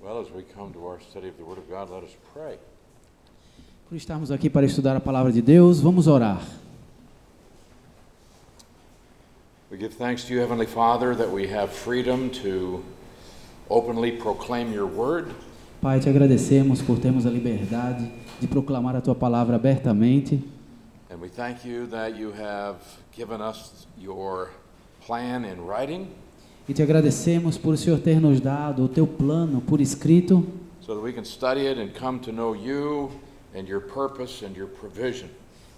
Well, as we come to our study of the Word of God, let us pray. Por estarmos aqui para estudar a palavra de Deus, vamos orar. We give thanks to you, Heavenly Father, that we have freedom to openly proclaim your Word. Pai, te agradecemos por termos a liberdade de proclamar a tua palavra abertamente. And we thank you that you have given us your plan in writing, E te agradecemos por o Senhor ter nos dado o teu plano por escrito, so that we can study it and come to know you and your purpose and your provision.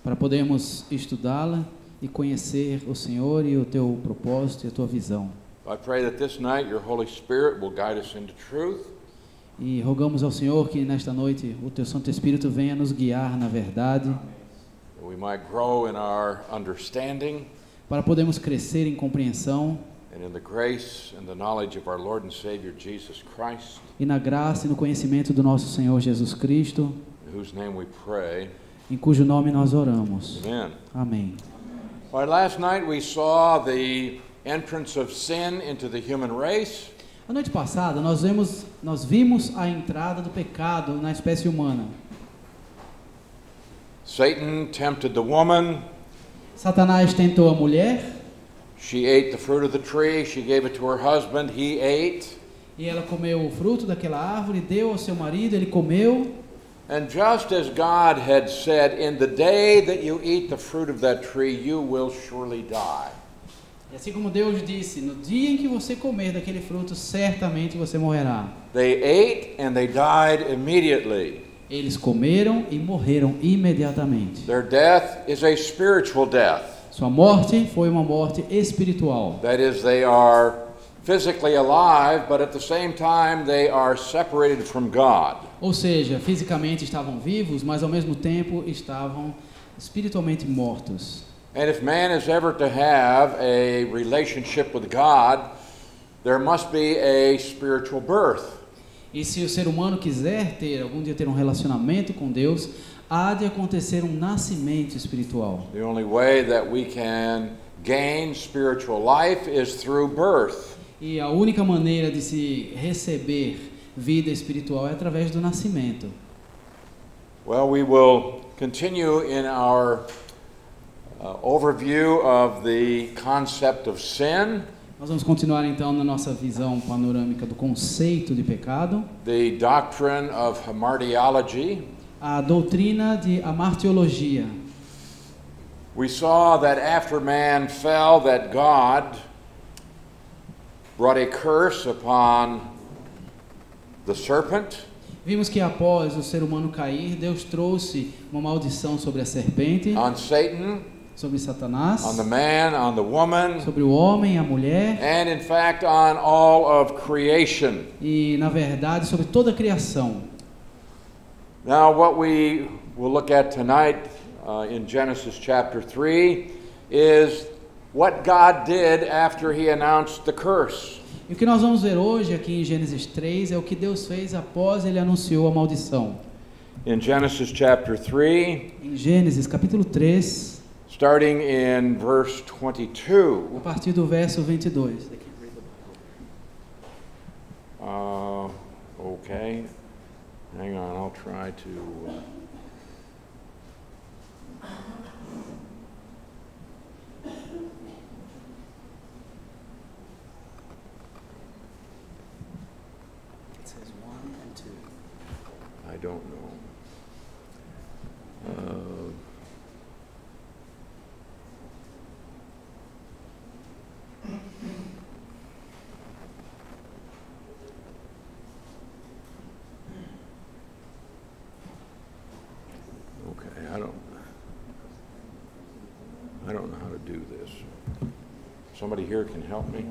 para podermos estudá-la e conhecer o Senhor e o teu propósito e a tua visão. I pray that this night your Holy Spirit will guide us into truth, E rogamos ao Senhor que nesta noite o teu Santo Espírito venha nos guiar na verdade, that we might grow in our understanding para podermos crescer em compreensão and in the grace and the knowledge of our Lord and Savior Jesus Christ, e na graça e no conhecimento do nosso Senhor Jesus Cristo, in whose name we pray. em cujo nome nós oramos. Amen. Amém. All right, last night we saw the entrance of sin into the human race. A noite passada nós vimos a entrada do pecado na espécie humana. Satan tempted the woman. Satanás tentou a mulher She ate the fruit of the tree. She gave it to her husband. He ate. e ela comeu o fruto daquela árvore, deu ao seu marido, ele comeu. And just as God had said, in the day that you eat the fruit of that tree, you will surely die. E assim como Deus disse, no dia em que você comer daquele fruto, certamente você morrerá. They ate and they died immediately. Eles comeram e morreram imediatamente. Their death is a spiritual death. Sua morte foi uma morte espiritual. That is, they are physically alive, but at the same time they are separated from God. Ou seja, fisicamente estavam vivos, mas ao mesmo tempo estavam espiritualmente mortos. And if man is ever to have a relationship with God, there must be a spiritual birth. E se o ser humano quiser algum dia ter um relacionamento com Deus, há de acontecer um nascimento espiritual. The only way that we can gain spiritual life is through birth. E a única maneira de se receber vida espiritual é através do nascimento. Well, we will continue in our overview of the concept of sin, Nós vamos continuar então na nossa visão panorâmica do conceito de pecado, the doctrine of hamartiology. a doutrina de amartiologia. We saw that after man fell, that God brought a curse upon the serpent. Vimos que após o ser humano cair, Deus trouxe uma maldição sobre a serpente, On Satan, sobre Satanás, on the man, on the woman, sobre o homem e a mulher, and in fact on all of creation. e na verdade sobre toda a criação. Now what we will look at tonight in Genesis chapter 3 is what God did after he announced the curse. E o que nós vamos ver hoje aqui em Gênesis 3 é o que Deus fez após ele anunciou a maldição. In Genesis chapter 3, Em Gênesis capítulo 3, starting in verse 22. a partir do verso 22. Okay. Hang on, I'll try to... It says 1 and 2. I don't know. Okay, I don't know how to do this. Somebody here can help me?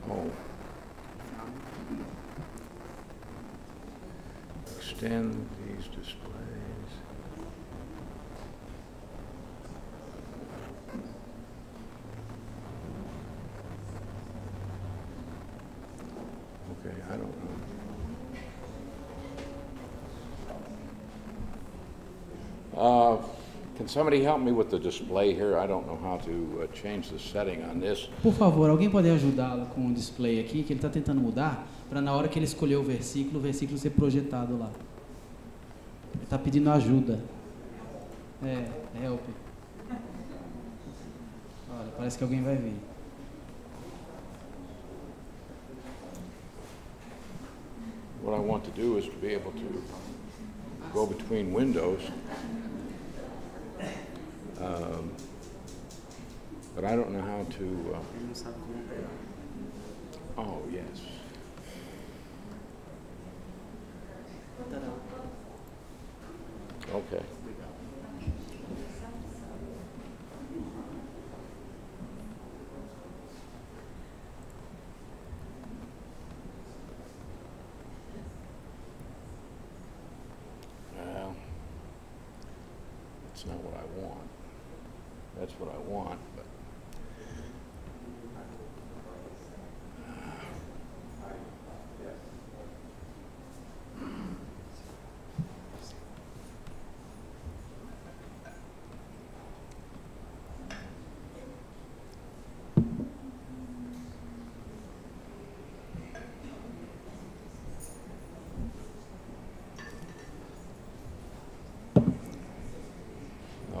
Oh. Extend these displays. Okay, I don't know. Can somebody help me with the display here? I don't know how to change the setting on this. Por favor, alguém pode ajudá-lo com o display aqui, que ele está tentando mudar, para na hora que ele escolher o versículo ser projetado lá. Ele está pedindo ajuda. Help. Olha, parece que alguém vai vir. What I want to do is to be able to go between windows. But I don't know how to. Oh, yes. Okay. Well, that's not what I want. That's what I want, but.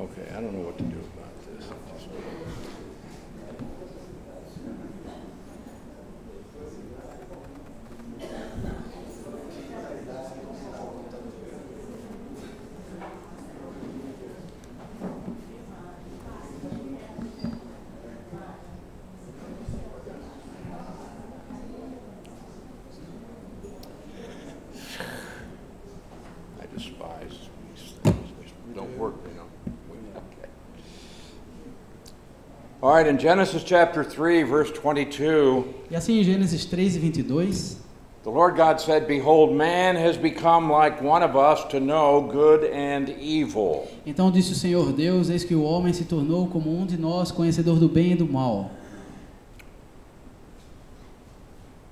Okay, I don't know what to do about this. I despise these things. They don't work, they don't. Okay. All right, in Genesis chapter 3, verse 22, E assim em Gênesis 3:22, the Lord God said, "Behold, man has become like one of us to know good and evil." então disse o Senhor Deus, eis que o homem se tornou como um de nós, conhecedor do bem e do mal.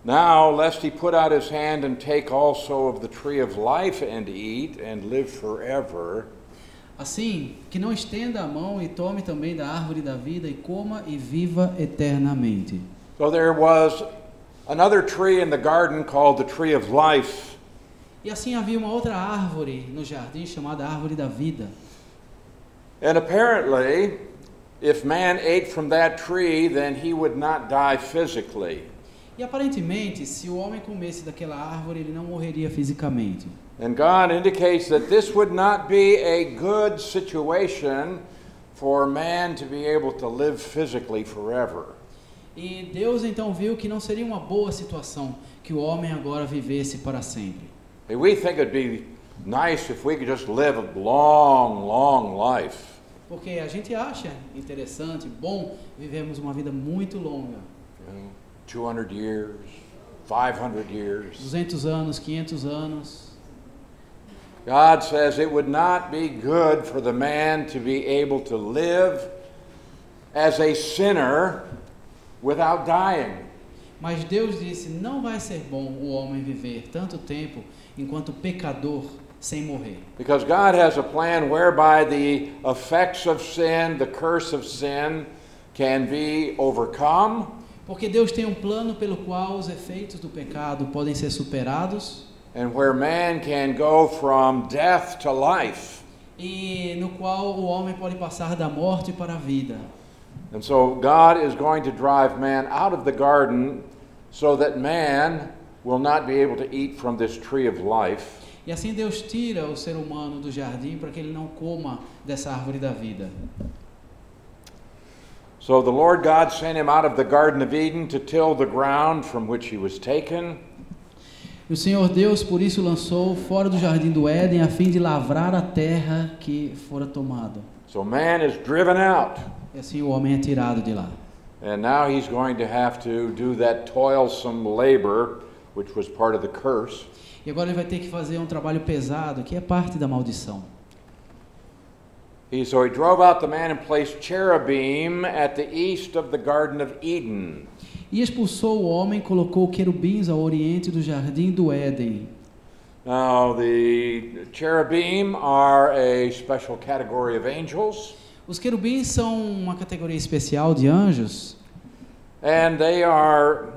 Now, lest he put out his hand and take also of the tree of life and eat and live forever. Assim, que não estenda a mão e tome também da árvore da vida e coma e viva eternamente. So there was another tree in the garden called the tree of life. E assim havia uma outra árvore no jardim chamada árvore da vida. And apparently, if man ate from that tree, then he would not die physically. E aparentemente, se o homem comesse daquela árvore, ele não morreria fisicamente. And God indicates that this would not be a good situation for man to be able to live physically forever. E Deus então viu que não seria uma boa situação que o homem agora vivesse para sempre. We think it'd be nice if we could just live a long, long life. Porque a gente acha interessante, bom, vivemos uma vida muito longa. 200 years, 500 years. 200 anos, 500 anos. God says it would not be good for the man to be able to live as a sinner without dying. Mas Deus disse, não vai ser bom o homem viver tanto tempo enquanto pecador sem morrer. Because God has a plan whereby the effects of sin, the curse of sin, can be overcome. Porque Deus tem um plano pelo qual os efeitos do pecado podem ser superados. And where man can go from death to life. E no qual o homem pode passar da morte para a vida. And so God is going to drive man out of the garden so that man will not be able to eat from this tree of life. E assim Deus tira o ser humano do jardim para que ele não coma dessa árvore da vida. So the Lord God sent him out of the Garden of Eden to till the ground from which he was taken. E o Senhor Deus, por isso, lançou fora do jardim do Éden, a fim de lavrar a terra que fora tomada. So man is driven out. E assim o homem é tirado de lá. And now he's going to have to do that toilsome labor, which was part of the curse. E agora ele vai ter que fazer um trabalho pesado, que é parte da maldição. So he drove out the man and placed cherubim at the east of the Garden of Eden. E expulsou o homem, colocou querubins ao oriente do jardim do Éden. Now the cherubim are a special category of angels. Os querubins são uma categoria especial de anjos. And they are,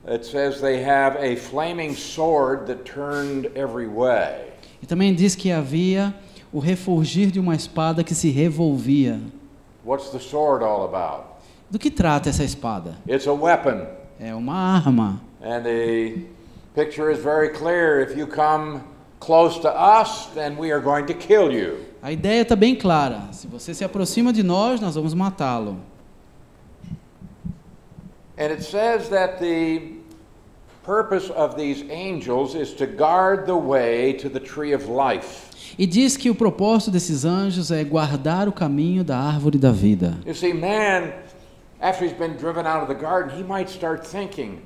it says they have a flaming sword that turned every way. E também diz que havia o refulgir de uma espada que se revolvia. What's the sword all about? Do que trata essa espada? It's a weapon. É uma arma. And the picture is very clear. If you come close to us, then we are going to kill you. A ideia está bem clara. Se você se aproxima de nós, nós vamos matá-lo. And it says that the purpose of these angels is to guard the way to the tree of life. E diz que o propósito desses anjos é guardar o caminho da árvore da vida. You see, man, after he's been driven out of the garden, he might start thinking,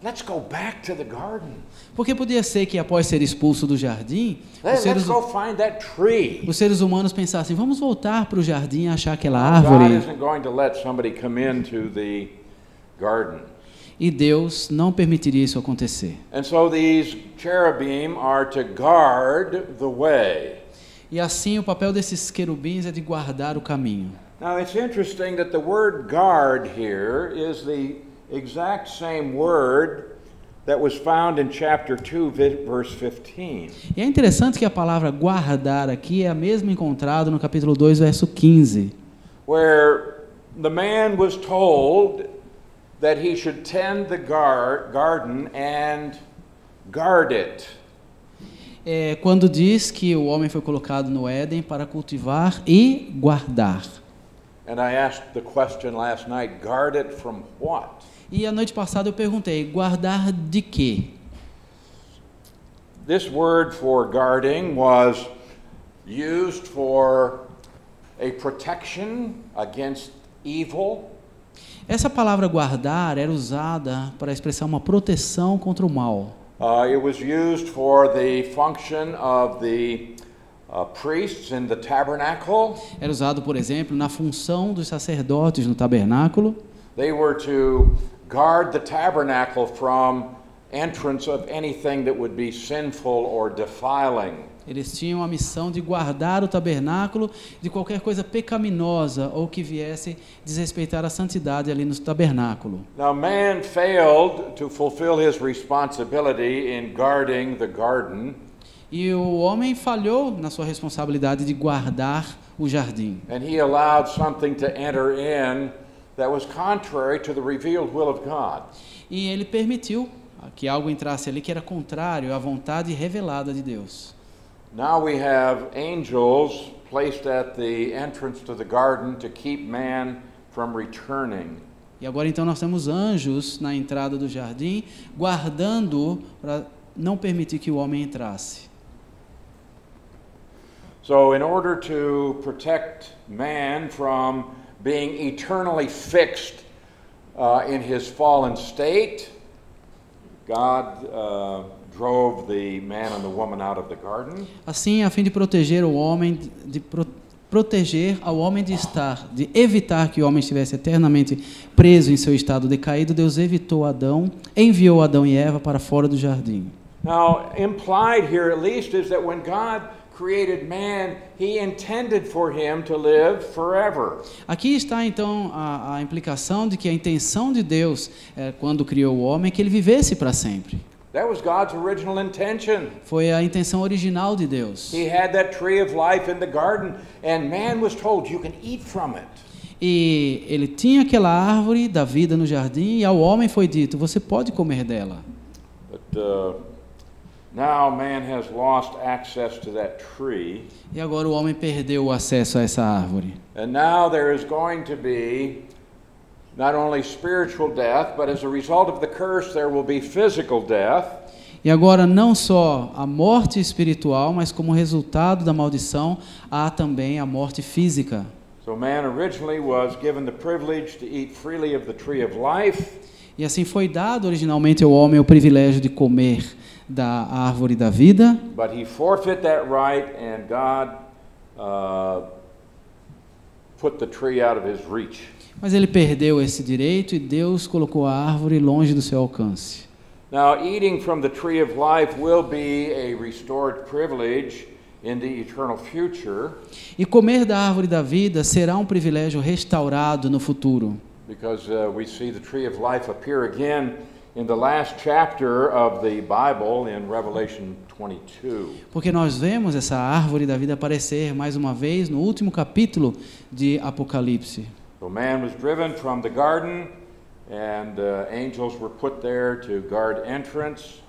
let's go back to the garden. Porque podia ser que após ser expulso do jardim, Let's go find that tree. os seres humanos pensassem, vamos voltar para o jardim e achar aquela God árvore. isn't going to let somebody come into the garden. E Deus não permitiria isso acontecer. And so these cherubim are to guard the way. E assim o papel desses querubins é de guardar o caminho. Now it's interesting that the word guard here is the exact same word that was found in chapter 2 verse 15. E é interessante que a palavra guardar aqui é a mesma encontrada no capítulo 2, verso 15. Where the man was told that he should tend the garden and guard it. É quando diz que o homem foi colocado no Éden para cultivar e guardar. And I asked the question last night, guard it from what? E a noite passada eu perguntei, guardar de quê? This word for guarding was used for a protection against evil. Essa palavra guardar era usada para expressar uma proteção contra o mal. It was used for the function of the priests in the tabernacle. Era usado, por exemplo, na função dos sacerdotes no tabernáculo. They were to guard the tabernacle from entrance of anything that would be sinful or defiling. Eles tinham a missão de guardar o tabernáculo de qualquer coisa pecaminosa ou que viesse desrespeitar a santidade ali no tabernáculo. Now man failed to fulfill his responsibility in guarding the garden. E o homem falhou na sua responsabilidade de guardar o jardim. And he allowed something to enter in that was contrary to the revealed will of God. E ele permitiu que algo entrasse ali que era contrário à vontade revelada de Deus. Now we have angels placed at the entrance to the garden to keep man from returning. E agora então nós temos anjos na entrada do jardim, guardando para não permitir que o homem entrasse. So in order to protect man from being eternally fixed in his fallen state, God drove the man and the woman out of the garden. Assim, a fim de proteger o homem, proteger ao homem de evitar que o homem estivesse eternamente preso em seu estado decaído, Deus evitou Adão, enviou Adão e Eva para fora do jardim. Now, implied here at least is that when God created man, he intended for him to live forever. Aqui está então a implicação de que a intenção de Deus, quando criou o homem, é que ele vivesse para sempre. That was God's original intention. Foi a intenção original de Deus. He had that tree of life in the garden, and man was told, you can eat from it. E ele tinha aquela árvore da vida no jardim, e ao homem foi dito, você pode comer dela. But now man has lost access to that tree. E agora o homem perdeu o acesso a essa árvore. And now there is going to be not only spiritual death, but as a result of the curse, there will be physical death. E agora não só a morte espiritual, mas como resultado da maldição, há também a morte física. So man originally was given the privilege to eat freely of the tree of life. E assim foi dado originalmente ao homem o privilégio de comer da árvore da vida. But he forfeit that right, and God put the tree out of his reach. Mas ele perdeu esse direito e Deus colocou a árvore longe do seu alcance. Now, eating from the tree of life will be a restored privilege in the eternal future. E comer da árvore da vida será um privilégio restaurado no futuro. Because we see the tree of life appear again in the last chapter of the Bible in Revelation 22. Porque nós vemos essa árvore da vida aparecer mais uma vez no último capítulo de Apocalipse. So man was driven from the garden, and angels were put there to guard entrance.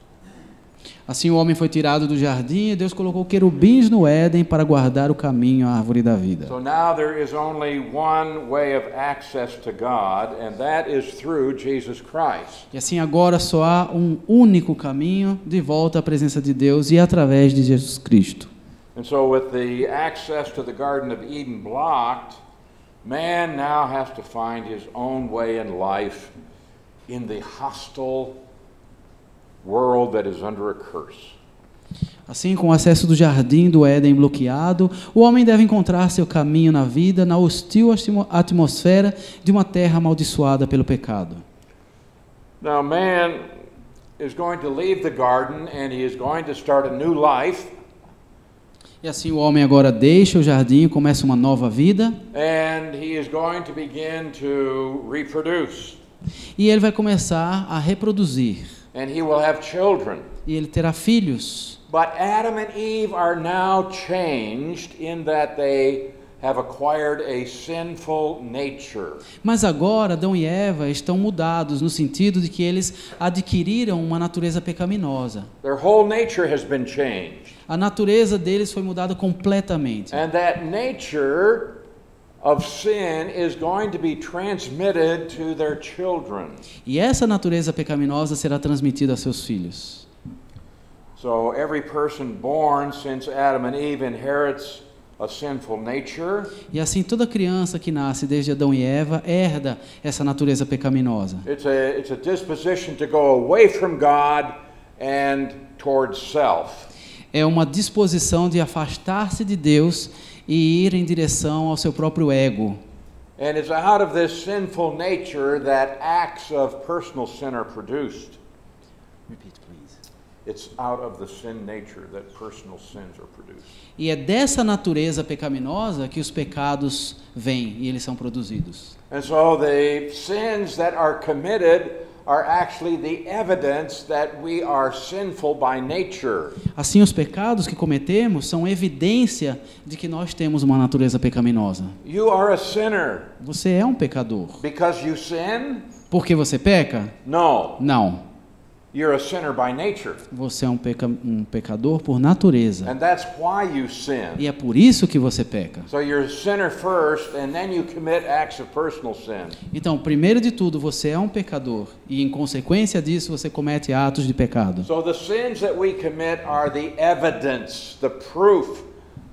Assim o homem foi tirado do jardim e Deus colocou querubins no Éden para guardar o caminho à árvore da vida. So now there is only one way of access to God, and that is through Jesus Christ. E assim agora só há um único caminho de volta à presença de Deus e através de Jesus Cristo. And so with the access to the Garden of Eden blocked, man now has to find his own way in life in the hostile world that is under a curse. Assim, com o acesso do jardim do Éden bloqueado, o homem deve encontrar seu caminho na vida na hostil atmosfera de uma terra amaldiçoada pelo pecado. Now man is going to leave the garden and he is going to start a new life. E assim o homem agora deixa o jardim e começa uma nova vida. And he is going to begin to reproduce. E ele vai começar a reproduzir. And he will have children. E ele terá filhos. But Adam and Eve are now changed in that they have acquired a sinful nature. Mas agora Adão e Eva estão mudados no sentido de que eles adquiriram uma natureza pecaminosa. Their whole nature has been changed. A natureza deles foi mudada completamente. And that nature of sin is going to be transmitted to their children. E essa natureza pecaminosa será transmitida a seus filhos. So every person born since Adam and Eve inherits a sinful nature. E assim toda criança que nasce desde Adão e Eva herda essa natureza pecaminosa. It's a disposition to go away from God and towards self. É uma disposição de afastar-se de Deus e ir em direção ao seu próprio ego. And it's out of this sinful nature that acts of personal sin are produced. Repeat, please. It's out of the sin nature that personal sins are produced. E é dessa natureza pecaminosa que os pecados vêm e eles são produzidos. And so the sins that are committed are actually the evidence that we are sinful by nature. Assim, os pecados que cometemos são evidência de que nós temos uma natureza pecaminosa. You are a sinner. Você é um pecador. Because you sin? Porque você peca? No. Não. You're a sinner by nature. Você é um pecador por natureza. And that's why you sin. E é por isso que você peca. So you're a sinner first, and then you commit acts of personal sin. Então, primeiro de tudo, você é um pecador. E em consequência disso, você comete atos de pecado. So the sins that we commit are the evidence, the proof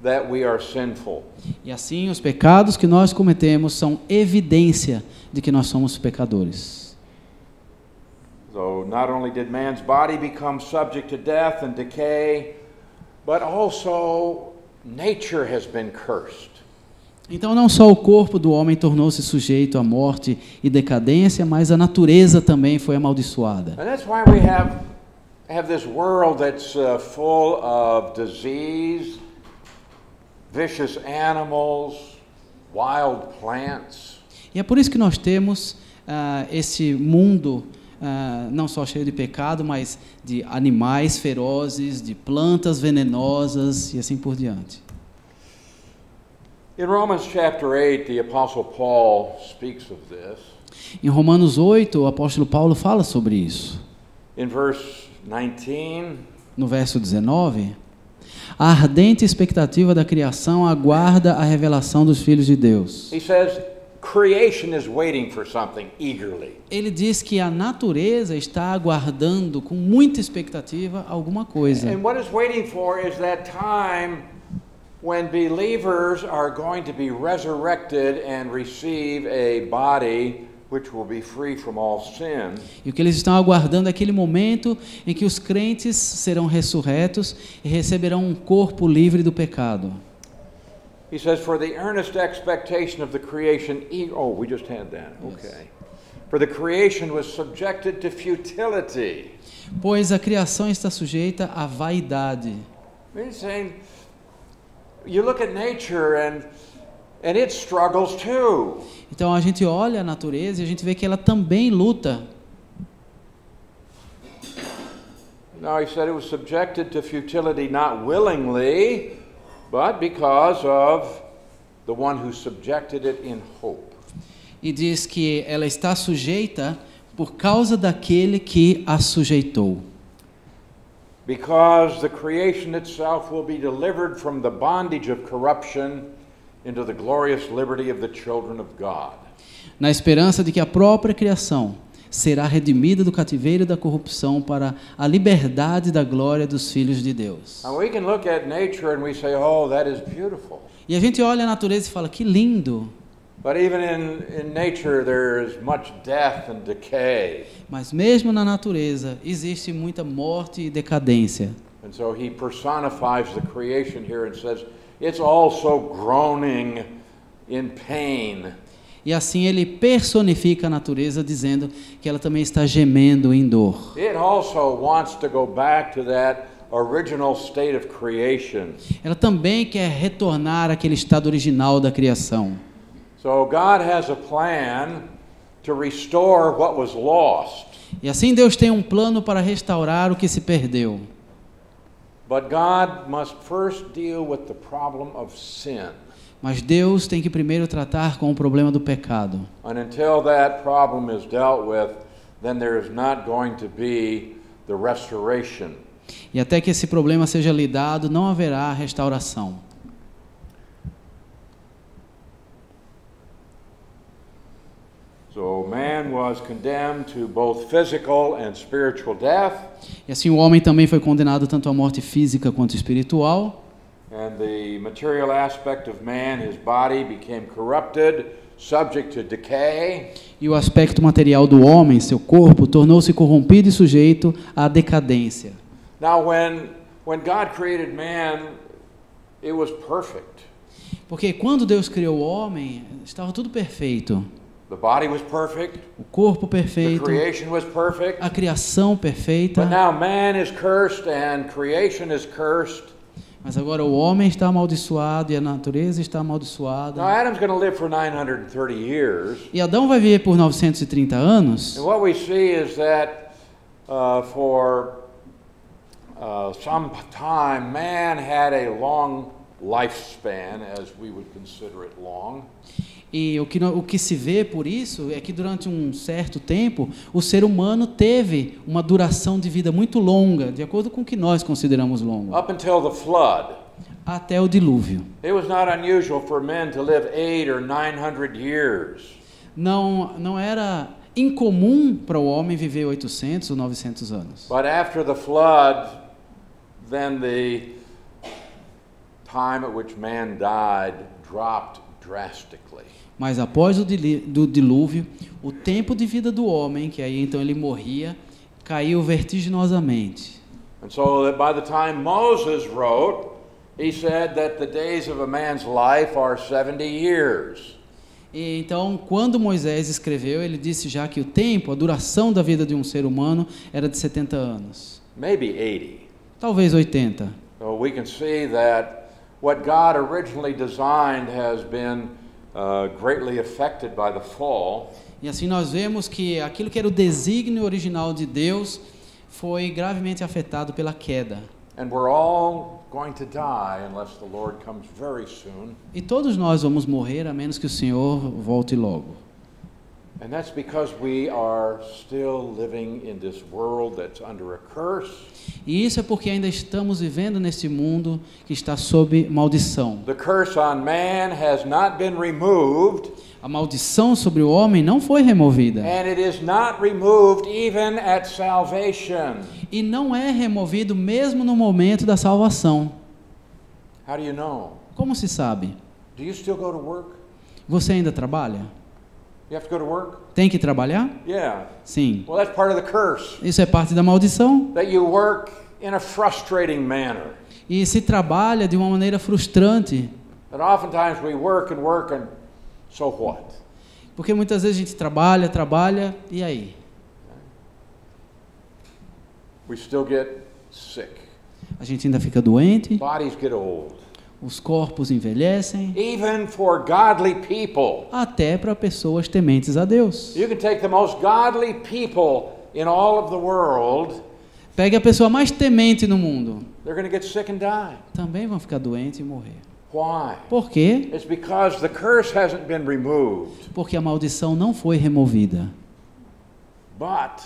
that we are sinful. E assim, os pecados que nós cometemos são evidência de que nós somos pecadores. So not only did man's body become subject to death and decay, but also nature has been cursed. Então não só o corpo do homem tornou-se sujeito à morte e decadência, mas a natureza também foi amaldiçoada. And that's why we have this world that's full of disease, vicious animals, wild plants. E é por isso que nós temos esse mundo não só cheio de pecado, mas de animais ferozes, de plantas venenosas e assim por diante. In Romans chapter 8, the Apostle Paul speaks of this. Em Romanos 8, o apóstolo Paulo fala sobre isso. In verse 19, no verso 19, a ardente expectativa da criação aguarda a revelação dos filhos de Deus. He says, creation is waiting for something eagerly. Ele diz que a natureza está aguardando com muita expectativa alguma coisa. And what it's waiting for is that time when believers are going to be resurrected and receive a body which will be free from all sin. E o que eles estão aguardando é aquele momento em que os crentes serão ressurretos e receberão um corpo livre do pecado. He says, for the earnest expectation of the creation, oh, we just had that, okay. For the creation was subjected to futility. Pois a criação está sujeita à vaidade. He's saying, you look at nature and it struggles too. Então a gente olha a natureza e a gente vê que ela também luta. Now he said it was subjected to futility not willingly, but because of the one who subjected it in hope. E diz que ela está sujeita por causa daquele que a sujeitou. Because the creation itself will be delivered from the bondage of corruption into the glorious liberty of the children of God. Na esperança de que a própria criação será redimida do cativeiro da corrupção para a liberdade da glória dos filhos de Deus. Now we can look at nature and we say, oh, that is beautiful. E a gente olha a natureza e fala, que lindo. But even in nature there is much death and decay. Mas mesmo na natureza existe muita morte e decadência. And so he personifies the creation here and says, it's also groaning in pain. E assim ele personifica a natureza dizendo que ela também está gemendo em dor. It also wants to go back to that original state of creation. Ela também quer retornar àquele estado original da criação. So God has a plan to restore what was lost. E assim Deus tem um plano para restaurar o que se perdeu. But God must first deal with the problem of sin. Mas Deus tem que primeiro tratar com o problema do pecado. And until that problem is dealt with, then there is not going to be the restoration. E até que esse problema seja lidado, não haverá restauração. So man was condemned to both physical and spiritual death. E assim o homem também foi condenado tanto à morte física quanto espiritual. And the material aspect of man, his body, became corrupted, subject to decay. E o aspecto material do homem, seu corpo, tornou-se corrompido e sujeito à decadência. Now when God created man, it was perfect. Porque quando Deus criou o homem, estava tudo perfeito. The body was perfect. O corpo The perfeito, creation was perfect. a criação perfeita. But now man is cursed and creation is cursed. Mas agora o homem está amaldiçoado e a natureza está amaldiçoada. Now Adam's going to live for 930 years. E Adão vai viver por 930 anos. And what we see is that for some time, man had a long lifespan, as we would consider it long. E o que se vê por isso é que durante um certo tempo o ser humano teve uma duração de vida muito longa, de acordo com o que nós consideramos longo. Up until the flood. Até o dilúvio. It was not unusual for men to live 800 or 900 years. Não era incomum para o homem viver 800 ou 900 anos. But after the flood, then the time at which man died dropped drastically. Mas após o dilúvio, o tempo de vida do homem, que aí então ele morria, caiu vertiginosamente. And so that by the time Moses wrote, he said that the days of a man's life are 70 years. E então, quando Moisés escreveu, ele disse já que o tempo, a duração da vida de um ser humano era de 70 anos. Maybe 80. Talvez 80. So we can see that what God originally designed has been greatly affected by the fall. E assim nós vemos que aquilo que era o desígnio original de Deus foi gravemente afetado pela queda. And we're all going to die unless the Lord comes very soon. E todos nós vamos morrer a menos que o Senhor volte logo. And that's because we are still living in this world that's under a curse. E isso é porque ainda estamos vivendo neste mundo que está sob maldição. The curse on man has not been removed. A maldição sobre o homem não foi removida. And it is not removed even at salvation. E não é removido mesmo no momento da salvação. How do you know? Como se sabe? Do you still go to work? Você ainda trabalha? You have to go to work? Tem que trabalhar? Yeah. Sim. Well, that's part of the curse. Isso é parte da maldição. That you work in a frustrating manner. E se trabalha de uma maneira frustrante. And oftentimes we work and so what? Porque muitas vezes a gente trabalha, e aí? We still get sick. A gente ainda fica doente, Bodies get old. os corpos envelhecem, Even for godly people. até para pessoas tementes a Deus. You can take the most godly people in all of the world. Pegue a pessoa mais temente no mundo, They're going to get sick and die. também vão ficar doentes e morrer. Why? Por quê? It's because the curse hasn't been removed. Porque a maldição não foi removida. But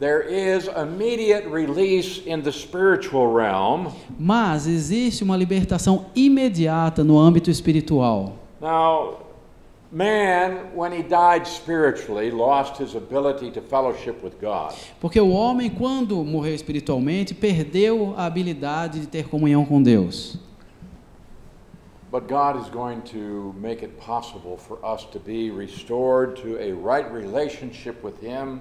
there is immediate release in the spiritual realm. Mas existe uma libertação imediata no âmbito espiritual. Now, man, when he died spiritually, lost his ability to fellowship with God. Porque o homem, quando morreu espiritualmente, perdeu a habilidade de ter comunhão com Deus. But God is going to make it possible for us to be restored to a right relationship with Him.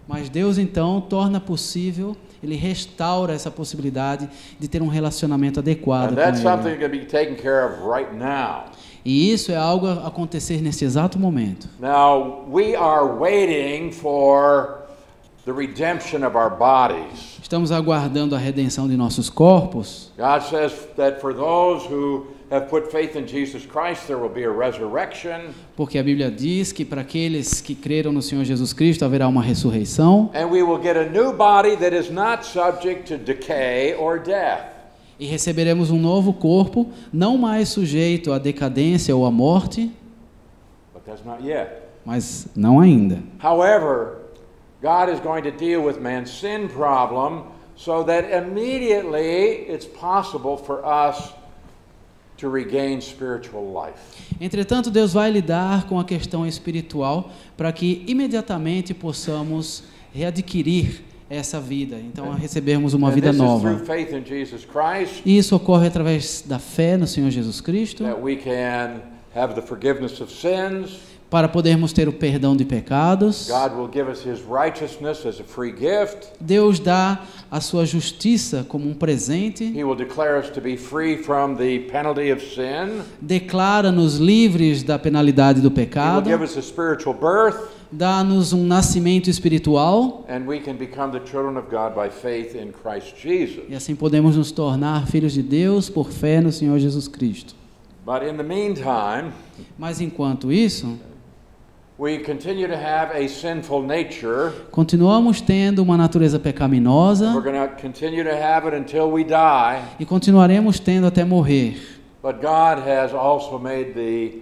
Mas Deus então torna possível, Ele restaura essa possibilidade de ter um relacionamento adequado And that's com something Ele. that can be taken care of right now. E isso é algo a acontecer nesse exato momento. Now, we are waiting for the redemption of our bodies. Estamos aguardando a redenção de nossos corpos. God says that for those who have put faith in Jesus Christ, there will be a resurrection. Porque a Bíblia diz que para aqueles que creram no Senhor Jesus Cristo haverá uma ressurreição. And we will get a new body that is not subject to decay or death. E receberemos um novo corpo, não mais sujeito à decadência ou à morte, But that's not yet. mas não ainda. However, God is going to deal with man's sin problem so that immediately it's possible for us to regain spiritual life. Entretanto, Deus vai lidar com a questão espiritual para que imediatamente possamos readquirir essa vida, então recebermos uma And vida this is nova. through faith in Jesus Christ E isso ocorre através da fé no Senhor Jesus Cristo, that we can have the forgiveness of sins. para podermos ter o perdão de pecados. God will give us His righteousness as a free gift. Deus dá a sua justiça como um presente, He will declare us to be free from the penalty of sin. declara-nos livres da penalidade do He will pecado, give us a spiritual birth, dá-nos um nascimento espiritual, and we can become the children of God by faith in Christ Jesus. e assim podemos nos tornar filhos de Deus por fé no Senhor Jesus Cristo. But in the meantime, Mas enquanto isso, we continue to have a sinful nature. continuamos tendo uma natureza pecaminosa We're going to continue to have it until we die. e continuaremos tendo até morrer. But God has also made the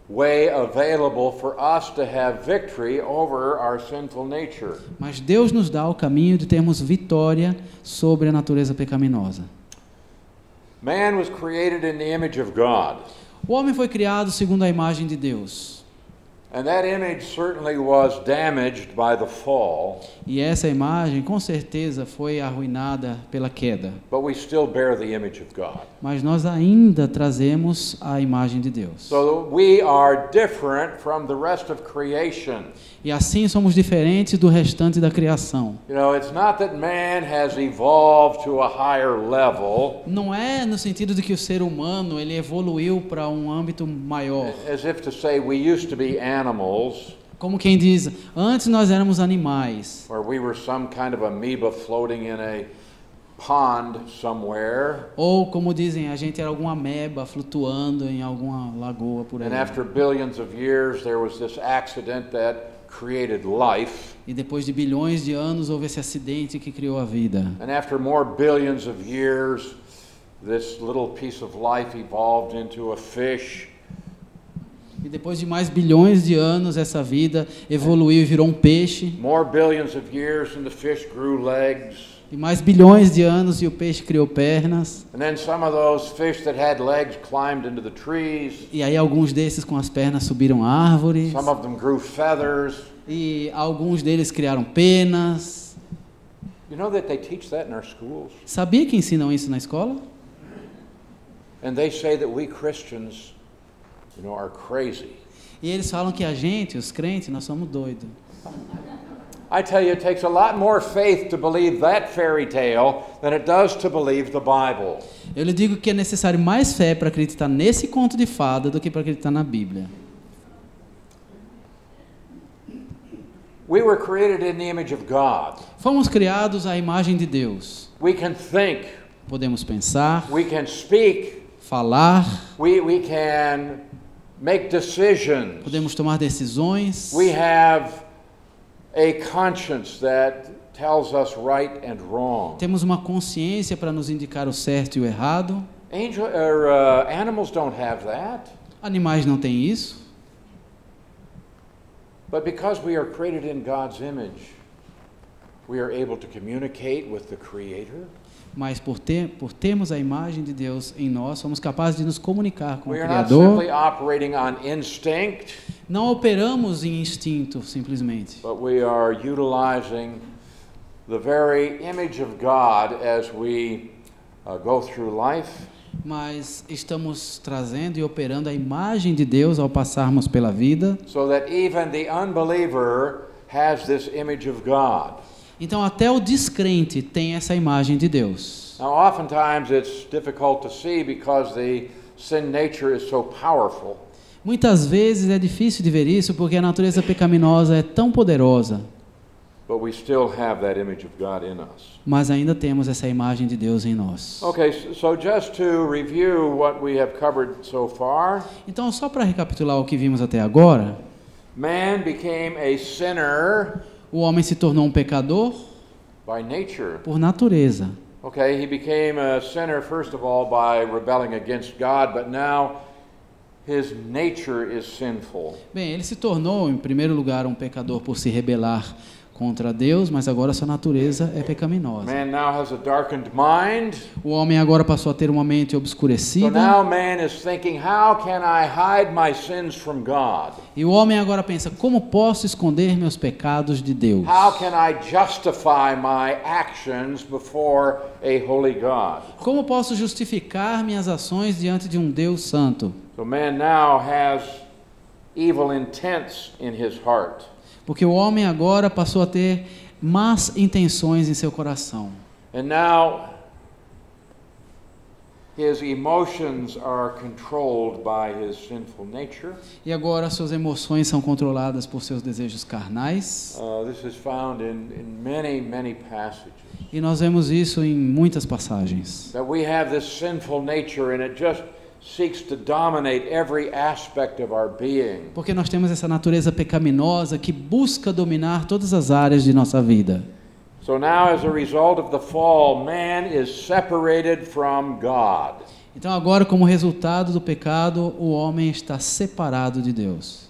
way available for us to have victory over our sinful nature. Mas Deus nos dá o caminho de termos vitória sobre a natureza pecaminosa. Man was created in the image of God. O homem foi criado segundo a imagem de Deus. And that image certainly was damaged by the fall, E essa imagem, com certeza, foi arruinada pela queda. but we still bear the image of God. Mas nós ainda trazemos a imagem de Deus. So we are different from the rest of creation. E assim somos diferentes do restante da criação. You know, it's not that man has evolved to a higher level, Não é no sentido de que o ser humano ele evoluiu para um âmbito maior. as if to say we used to be animals, Como quem diz, antes nós éramos animais. or we were some kind of amoeba floating in a pond somewhere, Ou, como dizem, a gente era alguma ameba flutuando em alguma lagoa por aí. and after billions of years there was this accident that created life, E depois de bilhões de anos houve esse acidente que criou a vida. and after more billions of years this little piece of life evolved into a fish, E depois de mais bilhões de anos, essa vida evoluiu e virou um peixe. More billions of years and the fish grew legs. E mais bilhões de anos e o peixe criou pernas. And then some of those fish that had legs climbed into the trees. E aí alguns desses com as pernas subiram árvores. Some of them grew feathers. E alguns deles criaram penas. You know that they teach that in our schools? Sabia que ensinam isso na escola? And they say that we Christians, are crazy. E eles falam que a gente, os crentes, nós somos doidos. I tell you, it takes a lot more faith to believe that fairy tale than it does to believe the Bible. Eu lhe digo que é necessário mais fé para acreditar nesse conto de fada do que para acreditar na Bíblia. We were created in the image of God. Fomos criados à imagem de Deus. We can think. Podemos pensar, We can speak. falar, We can make decisions. podemos tomar decisões. We have a conscience that tells us right and wrong. Temos uma consciência para nos indicar o certo e o errado. Animals don't have that. Animais não têm isso. But because we are created in God's image, we are able to communicate with the Creator. Mas por termos a imagem de Deus em nós, somos capazes de nos comunicar com o We are not Criador. simply operating on instinct, Não operamos em instinto, simplesmente. but we are utilizing the very image of God as we go through life. Mas estamos trazendo e operando a imagem de Deus ao passarmos pela vida. So that even the unbeliever has this image of God. Então até o descrente tem essa imagem de Deus. Now, oftentimes it's difficult to see because the sin nature is so powerful. Muitas vezes é difícil de ver isso porque a natureza pecaminosa é tão poderosa. But we still have that image of God in us. Mas ainda temos essa imagem de Deus em nós. Okay, so just to review what we have covered so far, Então, só para recapitular o que vimos até agora, man became a sinner o homem se tornou um pecador by nature. por natureza. Okay, he became a sinner first of all by rebelling against God, but now his nature is sinful. Bem, ele se tornou, em primeiro lugar, um pecador por se rebelar contra Deus, mas agora sua natureza é pecaminosa. Man now has a darkened mind. O homem agora passou a ter uma mente So obscurecida. now man is thinking, how can I hide my sins from God? E o homem agora pensa, como posso esconder meus pecados de Deus? How can I justify my actions before a holy God? Como posso justificar minhas ações diante de um Deus santo? So man now has evil intents in his heart. Porque o homem agora passou a ter más intenções em seu coração. And now his emotions are controlled by his sinful nature. E agora suas emoções são controladas por seus desejos carnais. This is found in many, many passages. E nós vemos isso em muitas passagens. That we have this sinful nature and it just seeks to dominate every aspect of our being. Porque nós temos essa natureza pecaminosa que busca dominar todas as áreas de nossa vida. So now as a result of the fall, man is separated from God. Então agora, como resultado do pecado, o homem está separado de Deus.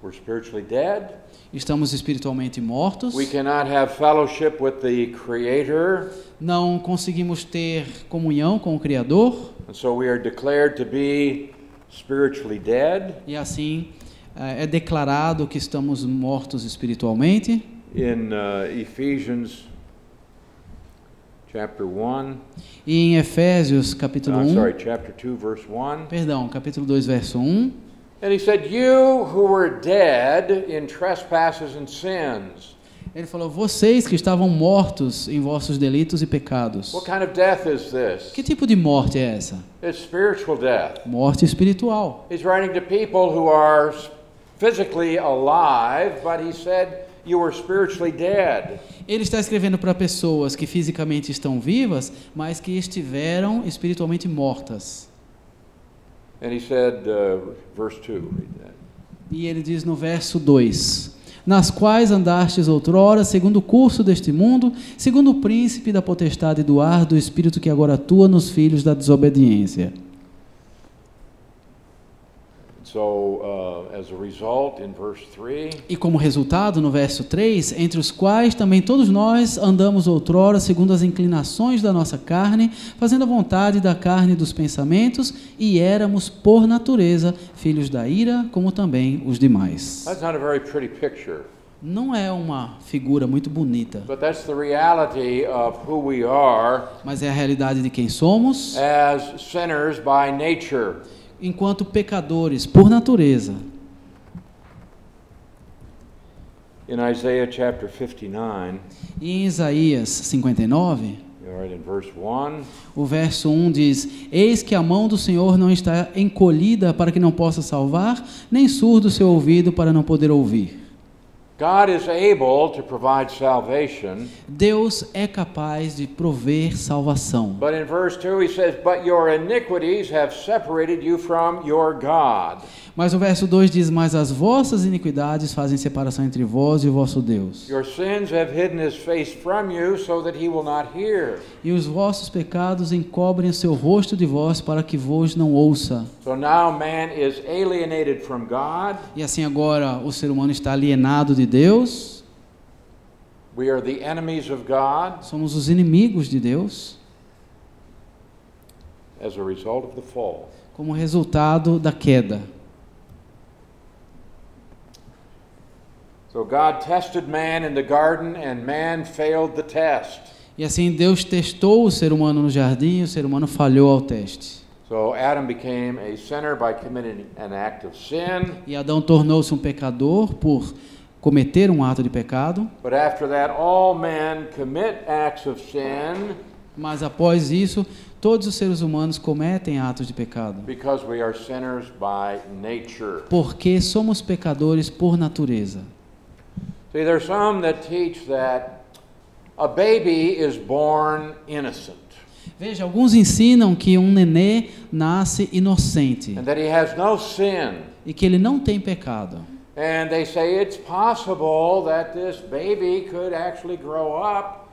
We're spiritually dead. Estamos espiritualmente mortos. We cannot have fellowship with the Creator. Não conseguimos ter comunhão com o Criador. And so we are declared to be spiritually dead. E assim é declarado que estamos mortos espiritualmente. In Ephesians chapter 1. E em Efésios capítulo 1. Chapter 2 verse 1. Perdão, capítulo 2 verso 1. And he said, "You who were dead in trespasses and sins." Ele falou: vocês que estavam mortos em vossos delitos e pecados. What kind of death is this? Que tipo de morte é essa? It's spiritual death. Morte espiritual. He's writing to people who are physically alive, but he said you were spiritually dead. Ele está escrevendo para pessoas que fisicamente estão vivas, mas que estiveram espiritualmente mortas. And he said, verse 2, read that. E ele diz no verso 2: nas quais andastes outrora, segundo o curso deste mundo, segundo o príncipe da potestade do ar, do espírito que agora atua nos filhos da desobediência. So, as a result, in verse 3, E como resultado, no verso 3, entre os quais também todos nós andamos outrora segundo as inclinações da nossa carne, fazendo a vontade da carne e dos pensamentos, e éramos, por natureza, filhos da ira, como também os demais. that's not a very pretty picture, Não é uma figura muito bonita, but that's the reality of who we are mas é a realidade de quem somos, as sinners by nature. enquanto pecadores, por natureza. In Isaiah chapter 59, E em Isaías 59, right, in verse 1, o verso 1 diz: Eis que a mão do Senhor não está encolhida para que não possa salvar, nem surdo o seu ouvido para não poder ouvir. God is able to provide salvation, Deus é capaz de prover salvação. but in verse 2 he says, "But your iniquities have separated you from your God." Mas o verso 2 diz: Mas as vossas iniquidades fazem separação entre vós e o vosso Deus. Your sins have hidden his face from you so that he will not hear. E os vossos pecados encobrem o seu rosto de vós para que vos não ouça. So now man is alienated from God. E assim agora o ser humano está alienado de Deus. We are the enemies of God Somos os inimigos de Deus as a result of the fall. como resultado da queda. So God tested man in the garden and man failed the test. E assim Deus testou o ser humano no jardim e o ser humano falhou ao teste. So Adam became a sinner by committing an act of sin. E Adão tornou-se um pecador por cometer um ato de pecado. But after that, all men commit acts of sin Mas após isso, todos os seres humanos cometem atos de pecado. because we are sinners by nature. Porque somos pecadores por natureza. See, there's some that teach that a baby is born innocent Veja, alguns ensinam que um nenê nasce inocente and that he has no sin. e que ele não tem pecado. And they say it's possible that this baby could actually grow up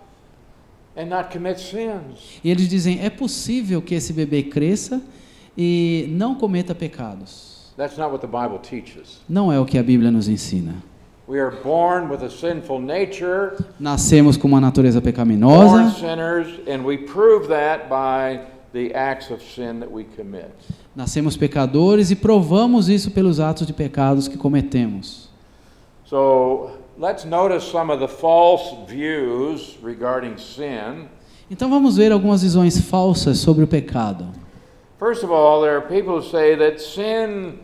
and not commit sins. E eles dizem, é possível que esse bebê cresça e não cometa pecados. That's not what the Bible teaches. Não é o que a Bíblia nos ensina. We are born with a sinful nature, Nascemos com uma natureza born pecaminosa sinners, and we prove that by the acts of sin that we commit. Nascemos pecadores e provamos isso pelos atos de pecados que cometemos. So let's notice some of the false views regarding sin. Então vamos ver algumas visões falsas sobre o pecado. First of all, there are people who say that sin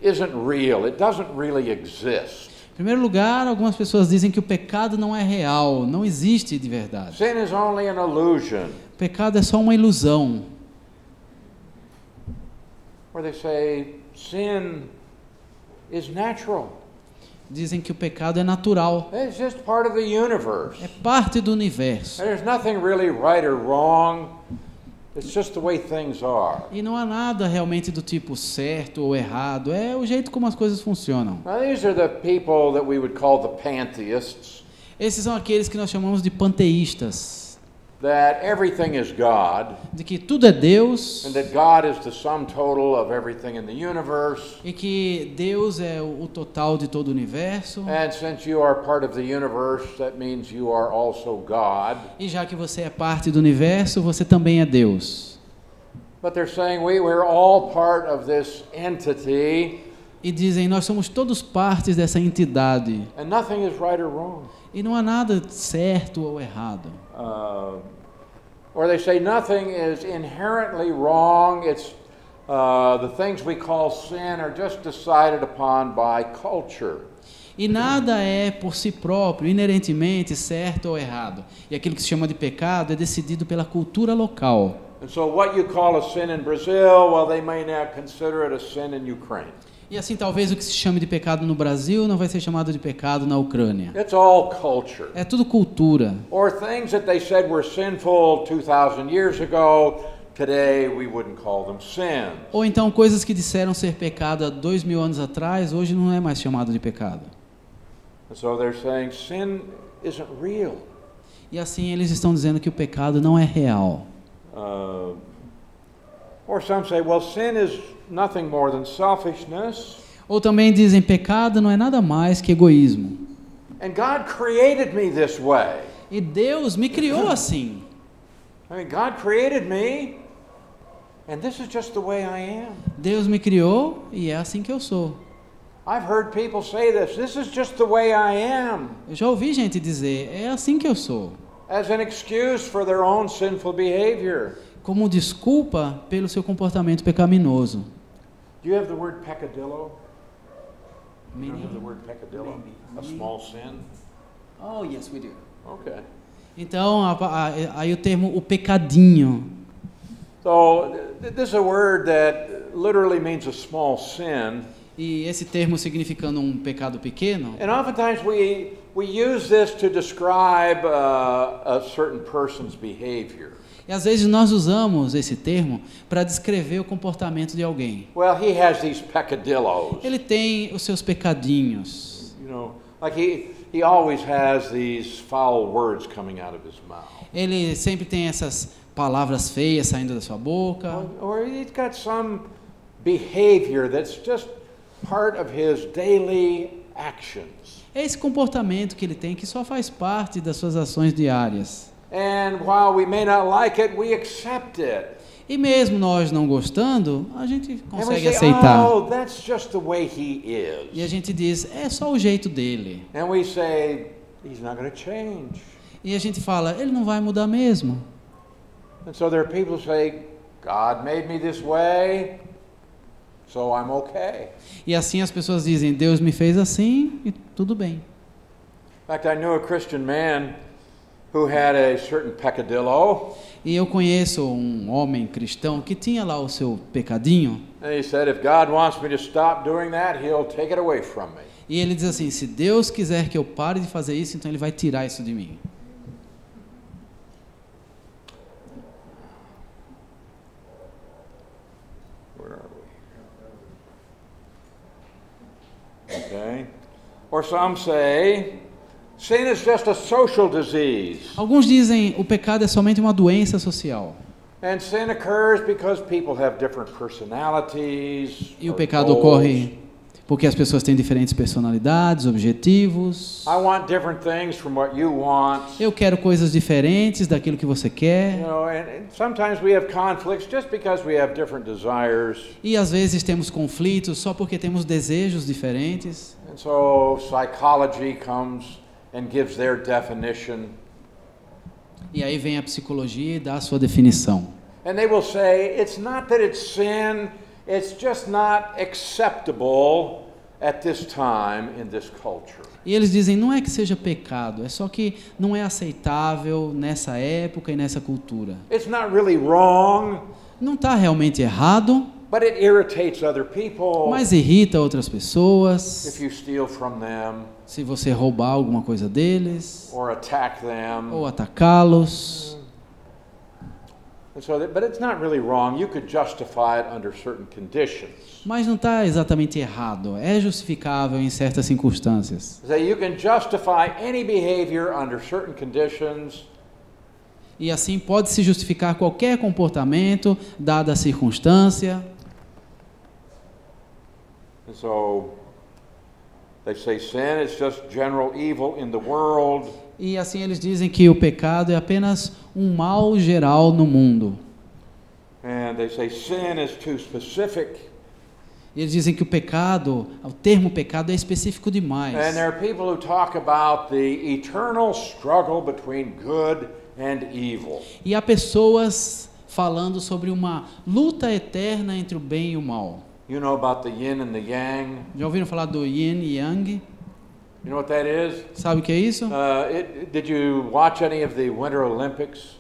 isn't real. It doesn't really exist. Em primeiro lugar, algumas pessoas dizem que o pecado não é real, não existe de verdade. Sin is only an illusion. O pecado é só uma ilusão. Or they say sin is natural. Dizem que o pecado é natural, It's just part of the universe. é parte do universo. There's nothing really right or wrong. It's just the way things are. E não há nada realmente do tipo certo ou errado, é o jeito como as coisas funcionam. Now, these are the people that we would call the pantheists, Esses são aqueles que nós chamamos de panteístas, that everything is God, de que tudo é Deus and that God is the sum total of everything in the universe. e que Deus é o total de todo o universo. And since you are part of the universe, that means you are also God. E já que você é parte do universo, você também é Deus. But they're saying we're all part of this entity, E dizem, nós somos todos partes dessa entidade. and nothing is right or wrong. E não há nada certo ou errado. Or they say nothing is inherently wrong. It's the things we call sin are just decided upon by culture. E nada é por si próprio, inerentemente, certo ou errado. E aquilo que se chama de pecado é decidido pela cultura local. And so what you call a sin in Brazil, well, they may not consider it a sin in Ukraine. E assim, talvez o que se chame de pecado no Brasil não vai ser chamado de pecado na Ucrânia. It's all culture. É tudo cultura. Or things that they said were sinful 2,000 years ago, today we wouldn't call them sins. Ou então coisas que disseram ser pecado há 2000 anos atrás, hoje não é mais chamado de pecado. And so they're saying sin isn't real. E assim eles estão dizendo que o pecado não é real. Or some say, well, sin is nothing more than selfishness. Ou também dizem, pecado não é nada mais que egoísmo. And God created me this way. E Deus me criou assim. I mean, God created me, and this is just the way I am. Deus me criou e é assim que eu sou. I've heard people say this is just the way I am, Eu já ouvi gente dizer, é assim que eu sou. as an excuse for their own sinful behavior. Como desculpa pelo seu comportamento pecaminoso. Do you have the word peccadillo? You don't have the word peccadillo? A small sin? Oh, yes, we do. Okay. Então, aí o termo o pecadinho. So, this is a word that literally means a small sin. E esse termo significando um pecado pequeno. And oftentimes we use this to describe a certain person's behavior. E às vezes nós usamos esse termo para descrever o comportamento de alguém. Well, he has these peccadillos. Ele tem os seus pecadinhos. You know, like he always has these foul words coming out of his mouth. Ele sempre tem essas palavras feias saindo da sua boca. Or he's got some behavior that's just part of his daily actions. É esse comportamento que ele tem que só faz parte das suas ações diárias. And while we may not like it, we accept it. E mesmo nós não gostando, a gente And we consegue say, aceitar. oh, that's just the way he is. E a gente diz, é só o jeito dele. And we say, he's not going to change. E a gente fala, ele não vai mudar mesmo. And so there are people who say, God made me this way, so I'm okay. E assim as pessoas dizem, Deus me fez assim e tudo bem. In fact, I knew a Christian man who had a certain peccadillo. E eu conheço um homem cristão que tinha lá o seu pecadinho. And he said, if God wants me to stop doing that, he'll take it away from me. E ele diz assim, se Deus quiser que eu pare de fazer isso, então ele vai tirar isso de mim. Where are we? Okay. Or some say, sin is just a social disease. Alguns dizem o pecado é somente uma doença social. And sin occurs because people have different personalities. E o or pecado goals. ocorre porque as pessoas têm diferentes personalidades, objetivos. I want different things from what you want. Eu quero coisas diferentes daquilo que você You quer. know, and sometimes we have conflicts just because we have different desires. E às vezes temos conflitos só porque temos desejos diferentes. And so psychology comes and gives their definition. E aí vem a psicologia e dá a sua definição. And they will say, it's not that it's sin, it's just not acceptable at this time in this culture. E eles dizem, não é que seja pecado, é só que não é aceitável nessa época e nessa cultura. It's not really wrong, Não está realmente errado, but it irritates other people mas irrita outras pessoas. if you steal from them Se você roubar alguma coisa deles, or attack them. ou atacá-los. And so but it's not really wrong. You could justify it under certain conditions. Mas não está exatamente errado, é justificável em certas circunstâncias. So you can justify any behavior under certain conditions. E assim pode-se justificar qualquer comportamento, dada a circunstância. And so they say sin is just general evil in the world. E assim eles dizem que o pecado é apenas um mal geral no mundo. And they say sin is too specific. E eles dizem que o termo pecado é específico demais. And there are people who talk about the eternal struggle between good and evil. E há pessoas falando sobre uma luta eterna entre o bem e o mal. You know about the yin and the yang? Já ouviram falar do yin e yang? You know what that is? Sabe o que é isso? Did you watch any of the Winter Olympics?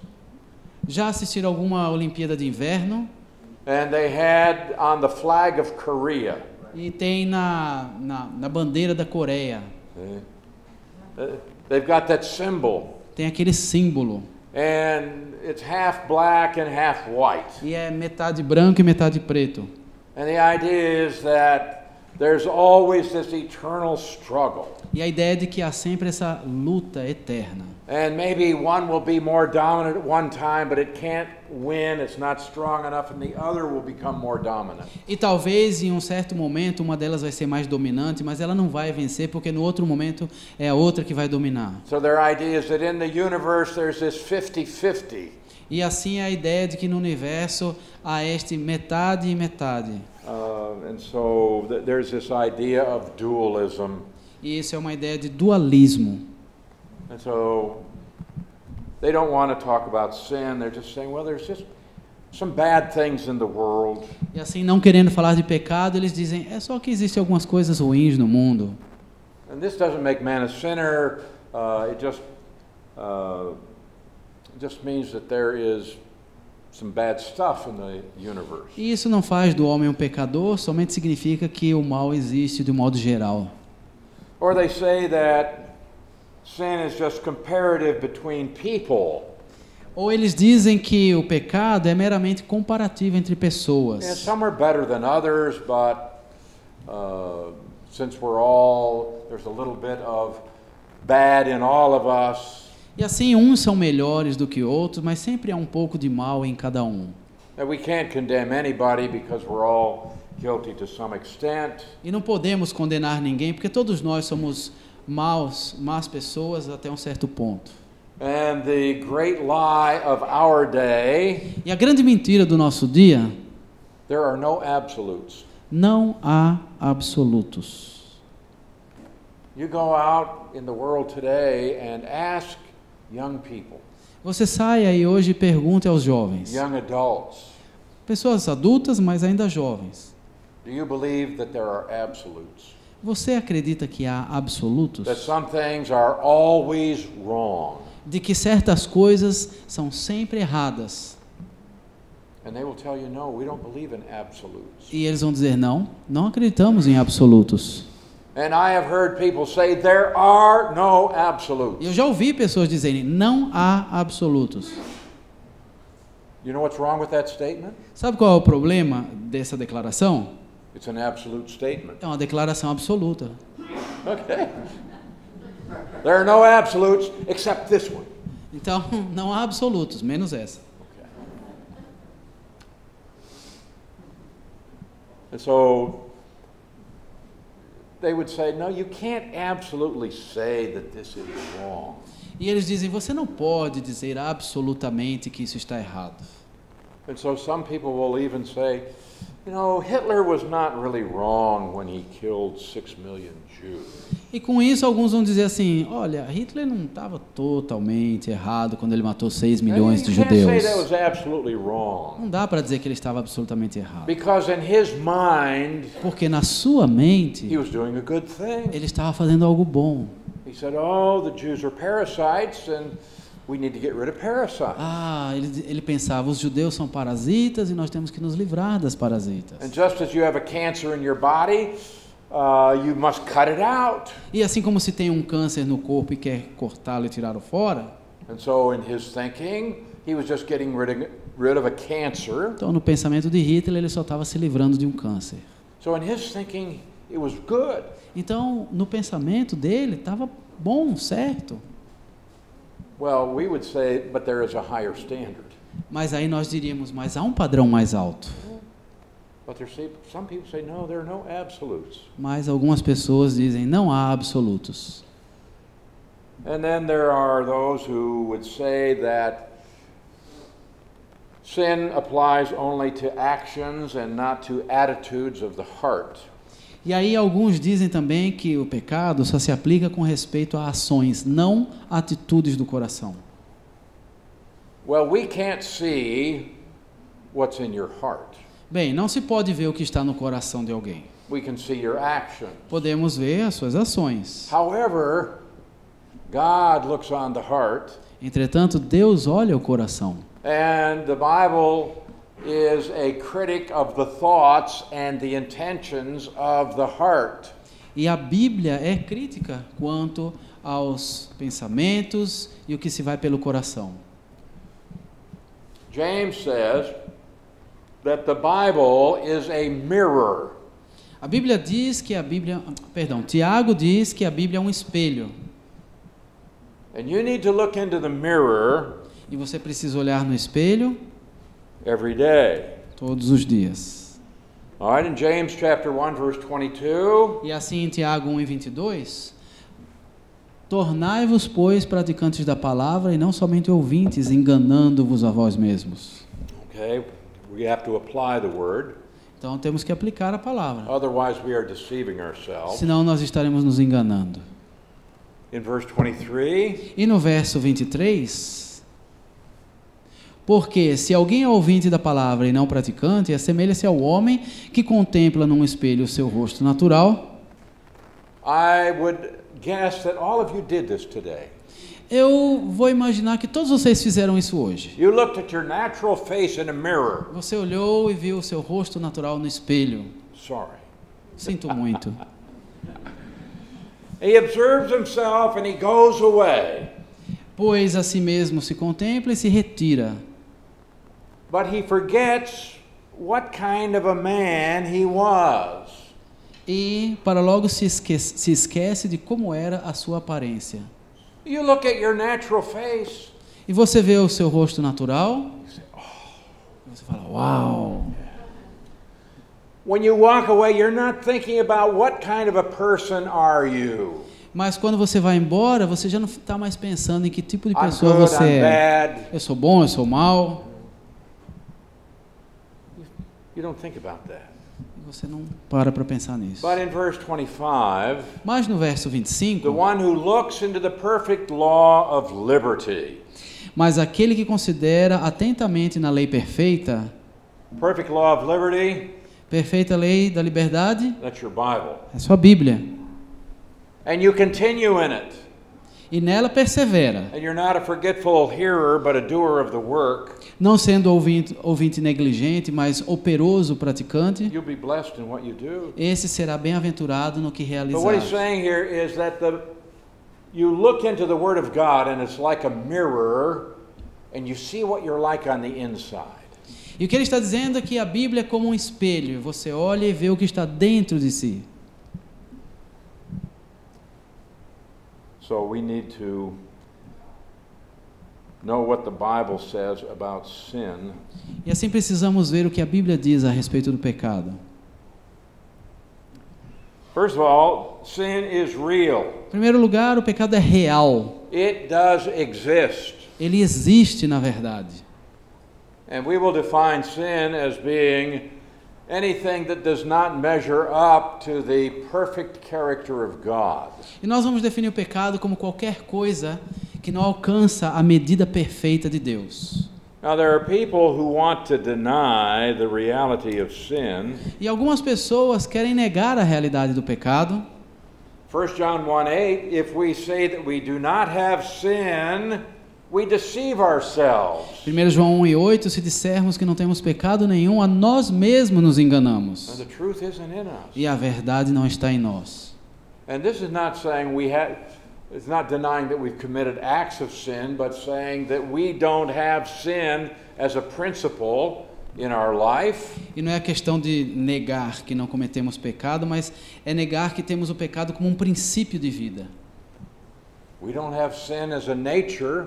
Já assistiram alguma Olimpíada de Inverno? And they had on the flag of Korea. E tem na bandeira da Coreia. They've got that symbol. Tem aquele símbolo. And it's half black and half white. E é metade branco e metade preto. And the idea is that There's always this eternal struggle. E a ideia de que há sempre essa luta eterna. And maybe one will be more dominant at one time, but it can't win, it's not strong enough, and the other will become more dominant. E talvez em um certo momento uma delas vai ser mais dominante, mas ela não vai vencer porque no outro momento é a outra que vai dominar. So their idea is that in the universe there's this 50-50. E assim é a ideia de que no universo há este metade e metade. And so there's this idea of dualism. E isso é uma ideia de dualismo. And so they don't want to talk about sin. They're just saying, well, there's just some bad things in the world. E assim, não querendo falar de pecado, eles dizem, é só que existem algumas coisas ruins no mundo. And this doesn't make man a sinner. It just means that there is some bad stuff in the universe. E isso não faz do homem um pecador, somente significa que o mal existe de um modo geral. Or they say that sin is just comparative between people. Ou eles dizem que o pecado é meramente comparativo entre Yeah, pessoas. some are better than others, but since there's a little bit of bad in all of us. E assim, uns são melhores do que outros, mas sempre há um pouco de mal em cada um. That we can't condemn anybody because we're all guilty to some extent. E não podemos condenar ninguém, porque todos nós somos más pessoas até um certo ponto. And the great lie of our day, E a grande mentira do nosso dia, there are no absolutes. não há absolutos. You go out in the world today and ask young people, Você sai aí hoje e pergunta aos jovens, young adults, pessoas adultas, mas ainda jovens, do you believe that there are absolutes? você acredita que há absolutos? That some things are always wrong? De que certas coisas são sempre erradas? And they will tell you, no, we don't believe in absolutes. E eles vão dizer, não, não acreditamos em absolutos. And I have heard people say there are no absolutes. Eu já ouvi pessoas dizerem, não há absolutos. You know what's wrong with that statement? Sabe qual é o problema dessa declaração? It's an absolute statement. É uma declaração absoluta. Okay. There are no absolutes except this one. Então, não há absolutos, menos essa. Okay. And so they would say, no, you can't absolutely say that this is wrong. E eles dizem, você não pode dizer absolutamente que isso está errado. And so some people will even say, you know, Hitler was not really wrong when he killed 6 million Jews. E com isso alguns vão dizer assim, olha, Hitler não estava totalmente errado quando ele matou 6 milhões de You can't say judeus. that was absolutely wrong. Não dá para dizer que ele estava absolutamente errado. Because in his mind, Porque na sua mente, he was doing a good thing. ele estava fazendo algo bom. He said, oh, the Jews are parasites and we need to get rid of parasites. Ele pensava, os judeus são parasitas e nós temos que nos livrar das parasitas. And just as you have a cancer in your body, you must cut it out. E assim como se tem um câncer no corpo e quer cortá-lo e tirá-lo fora, And so in his thinking, he was just getting rid of a cancer. então no pensamento de Hitler ele só estava se livrando de um câncer. So in his thinking, it was good. Então no pensamento dele estava bom, certo. Well, we would say, but there is a higher standard. Mas aí nós diríamos, mas há um padrão mais alto. But some people say, no, there are no absolutes. Mas algumas pessoas dizem, não há absolutos. And then there are those who would say that sin applies only to actions and not to attitudes of the heart. E aí alguns dizem também que o pecado só se aplica com respeito a ações, não a atitudes do coração. Well, we can't see what's in your heart. Bem, não se pode ver o que está no coração de alguém. We can see your actions. Podemos ver as suas ações. However, God looks on the heart, Entretanto, Deus olha o coração. and the Bible is a critic of the thoughts and the intentions of the heart. E a Bíblia é crítica quanto aos pensamentos e o que se vai pelo coração. James says that the Bible is a mirror. A Bíblia diz que Tiago diz que a Bíblia é um espelho. And you need to look into the mirror E você precisa olhar no espelho every day. todos os dias. All right, in James chapter 1 verse 22, E assim em Tiago 1:22, tornai-vos, pois, praticantes da palavra e não somente ouvintes, enganando-vos a vós mesmos. okay, we have to apply the word. Então temos que aplicar a palavra, Otherwise we are deceiving ourselves. senão nós estaremos nos enganando. In verse 23, E no verso 23, porque se alguém é ouvinte da palavra e não praticante, assemelha-se ao homem que contempla num espelho o seu rosto natural. I would guess that all of you did this today. Eu vou imaginar que todos vocês fizeram isso hoje. You looked at your natural face in a mirror. Você olhou e viu o seu rosto natural no espelho. Sorry. Sinto muito. He observes himself and he goes away. Pois a si mesmo se contempla e se retira. But he forgets what kind of a man he was. E para logo se esquece de como era a sua aparência. You look at your natural face. E você vê o seu rosto natural. E você fala, uau. When you walk away, you're not thinking about what kind of a person are you. Mas quando você vai embora, você já não está mais pensando em que tipo de I'm pessoa good, você I'm é. bad. Eu sou bom, eu sou mal. You don't think about that. Você não para pensar nisso. But in verse 25, Mas no verso the 25, one who looks into the perfect law of liberty. mas aquele que considera atentamente na lei perfeita, Perfect law of liberty, perfeita lei da liberdade, that's your Bible. é sua Bíblia. And you continue in it. E nela persevera, And you're not a forgetful hearer, but a doer of the work. não sendo ouvinte negligente, mas operoso praticante. You'll be blessed in what you do. Esse será bem-aventurado no que But what he's realizar. saying here is that you look into the Word of God and it's like a mirror and you see what you're like on the inside. E o que ele está dizendo é que a Bíblia é como um espelho. Você olha e vê o que está dentro de si. So we need to know what the Bible says about sin. E assim precisamos ver o que a Bíblia diz a respeito do pecado. First of all, sin is real. Em primeiro lugar, o pecado é real. It does exist. Ele existe na verdade. And we will define sin as being anything that does not measure up to the perfect character of God. E nós vamos definir o pecado como qualquer coisa que não alcança a medida perfeita de Deus. Now there are people who want to deny the reality of sin. E algumas pessoas querem negar a realidade do pecado. 1 John 1:8, if we say that we do not have sin, we deceive ourselves. 1 João 1:8, se dissermos que não temos pecado nenhum, a nós mesmos nos enganamos. And the truth isn't in us. E a verdade não está em nós. And this is not saying it's not denying that we've committed acts of sin, but saying that we don't have sin as a principle in our life. E não é a questão de negar que não cometemos pecado, mas é negar que temos o pecado como um princípio de vida. We don't have sin as a nature.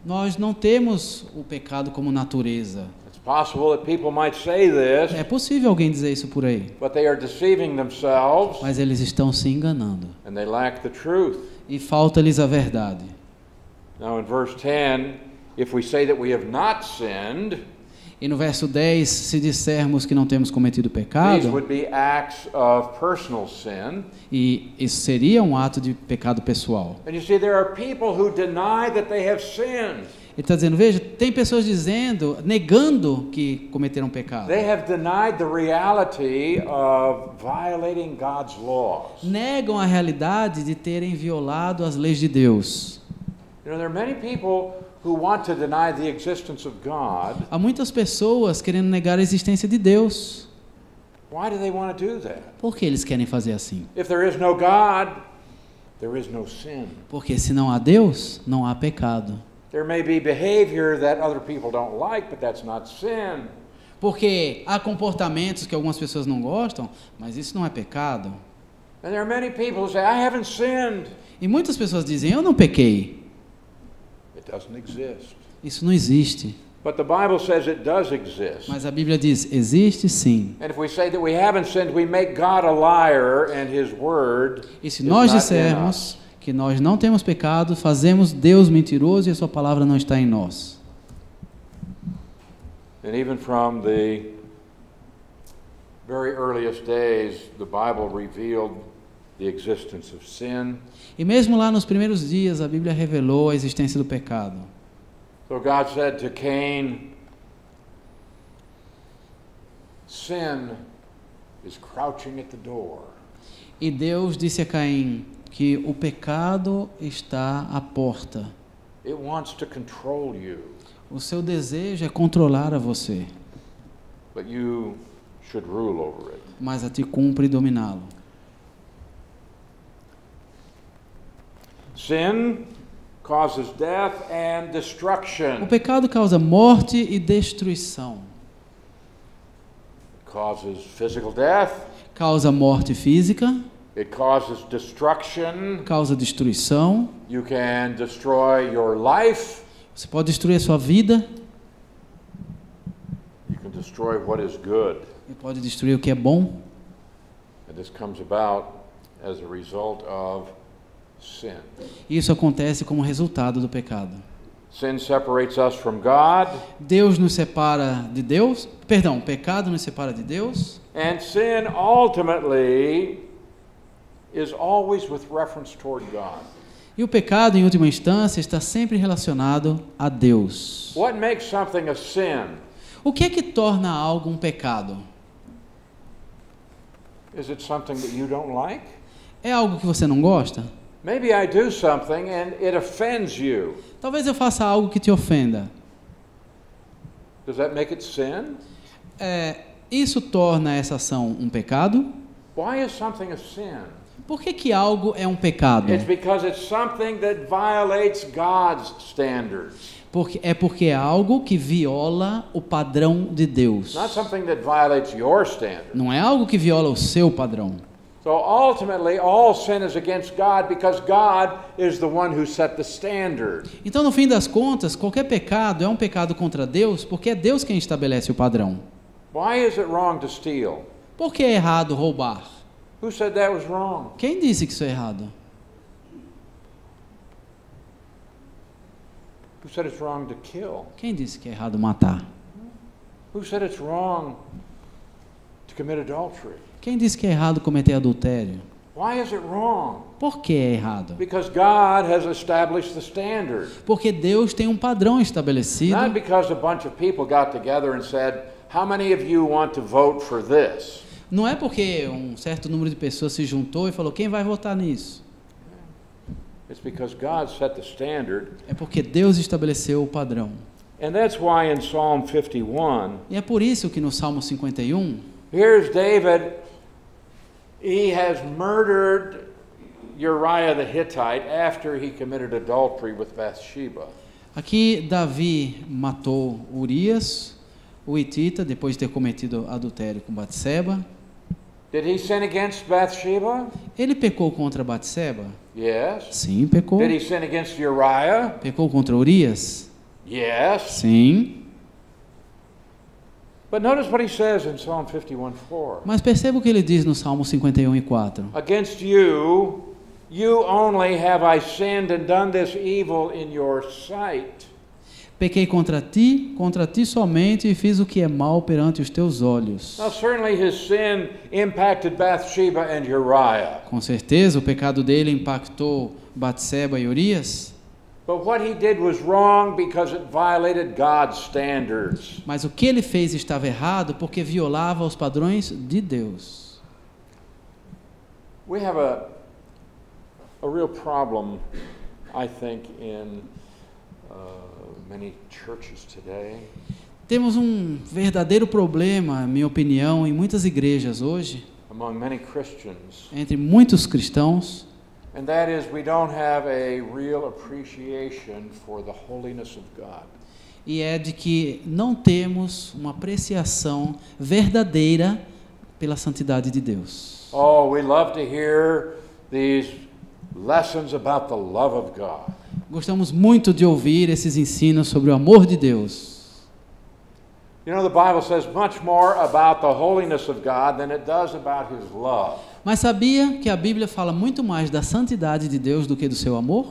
Nós não temos o pecado como natureza. It's possible that people might say this, É possível alguém dizer isso por aí, but they are deceiving themselves mas eles estão se enganando. and they lack the truth. E falta-lhes a verdade. Now in verse 10, if we say that we have not sinned, E no verso 10, se dissermos que não temos cometido these pecado, would be acts of personal sin. e isso seria um ato de pecado pessoal. And you see, there are people who deny that they have sinned. Ele está dizendo, veja, tem pessoas dizendo, negando que cometeram pecado. They have denied the reality of violating God's laws. Negam a realidade de terem violado as leis de Deus. You know, there are many people who want to deny the existence of God. Há muitas pessoas querendo negar a existência de Deus. Why do they want to do that? Por que eles querem fazer assim? If there is no God, there is no sin. Porque se não há Deus, não há pecado. There may be behavior that other people don't like, but that's not sin. Porque há comportamentos que algumas pessoas não gostam, mas isso não é pecado. And there are many people who say, I haven't sinned. E muitas pessoas dizem, eu não pequei. It doesn't exist. Isso não existe. But the Bible says it does exist. Mas a Bíblia diz, existe sim. And if we say that we haven't sinned, we make God a liar and His word E se is nós not in dissermos us. que nós não temos pecado, fazemos Deus mentiroso e a sua palavra não está em nós. And even from the very earliest days, the Bible revealed the existence of sin. E mesmo lá nos primeiros dias, a Bíblia revelou a existência do pecado. So God said to Cain, sin is crouching at the door. E Deus disse a Caim que o pecado está à porta. It wants to control you, O seu desejo é controlar a você, but you should rule over it. mas a ti cumpre dominá-lo. Sin causes death and O destruction. pecado causa morte e destruição. It causes physical death. Causa morte física, It causes destruction. causa destruição. You can destroy your life. Você pode destruir a sua vida You can destroy what is good. e pode destruir o que é bom. And this comes about as a result of sin. Isso acontece como resultado do pecado. Sin separates us from God, Deus nos separa de Deus, perdão, o pecado nos separa de Deus. and sin ultimately is always with reference toward God. E o pecado, em última instância, está sempre relacionado a Deus. What makes something a sin? O que é que torna algo um pecado? Is it something that you don't like? É algo que você não gosta? Maybe I do something and it offends you. Talvez eu faça algo que te ofenda. Does that make it sin? Isso torna essa ação um pecado? Why is something a sin? Por que que algo é um pecado? It's because it's something that violates God's standards. Porque é algo que viola o padrão de Deus. Not something that violates your standards. Não é algo que viola o seu padrão. So ultimately, all sin is against God because God is the one who set the standard. Então, no fim das contas, qualquer pecado é um pecado contra Deus, porque é Deus quem estabelece o padrão. Why is it wrong to steal? Por que é errado roubar? Who said that was wrong? Quem disse que isso é errado? Who said it's wrong to kill? Quem disse que é errado matar? Who said it's wrong to commit adultery? Quem disse que é errado cometer adultério? Why is it wrong? Por que é errado? Because God has established the standard. Porque Deus tem um padrão estabelecido. Not because a bunch of people got together and said, how many of you want to vote for this? Não é porque um certo número de pessoas se juntou e falou, quem vai votar nisso? It's because God set the standard. É porque Deus estabeleceu o padrão. And that's why in Psalm 51, E é por isso que no Salmo 51, here's David. He has murdered Uriah the Hittite after he committed adultery with Bathsheba. aqui Davi matou Urias, o Hitita, depois de ter cometido adultério com Batseba. Did he sin against Bathsheba? Ele pecou contra Batseba? Yes. Sim, pecou. Did he sin against Uriah? Pecou contra Urias? Yes. Sim. But notice what he says in Psalm 51:4. Mas perceba o que ele diz no Salmo 51:4. Against you, you only have I sinned and done this evil in your sight. Pequei contra ti somente, e fiz o que é mal perante os teus olhos. Now certainly his sin impacted Bathsheba and Uriah. Com certeza o pecado dele impactou Batseba e Urias, But what he did was wrong because it violated God's standards. mas o que ele fez estava errado porque violava os padrões de Deus. We have a real problem, I think, in many churches today. Temos um verdadeiro problema, na minha opinião, em muitas igrejas hoje, Among many Christians, entre muitos cristãos, and that is we don't have a real appreciation for the holiness of God. e é de que não temos uma apreciação verdadeira pela santidade de Deus. Oh, we love to hear these lessons about the love of God. Gostamos muito de ouvir esses ensinos sobre o amor de Deus. You know, the Bible says much more about the holiness of God than it does about His love. Mas sabia que a Bíblia fala muito mais da santidade de Deus do que do seu amor?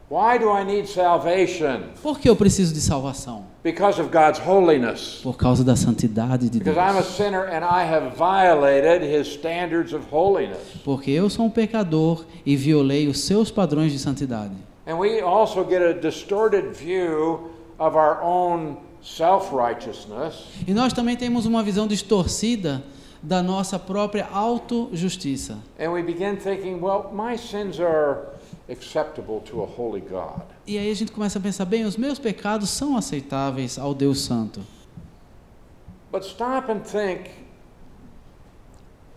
Why do I need salvation? Por que eu preciso de salvação? Because of God's holiness. Por causa da santidade de Deus. Because I'm a sinner and I have violated His standards of holiness. Porque eu sou um pecador e violei os seus padrões de santidade. And we also get a distorted view of our own self-righteousness. E nós também temos uma visão distorcida da nossa própria autojustiça. And we begin thinking, well, my sins are acceptable to a holy God. E aí a gente começa a pensar, bem, os meus pecados são aceitáveis ao Deus Santo. But stop and think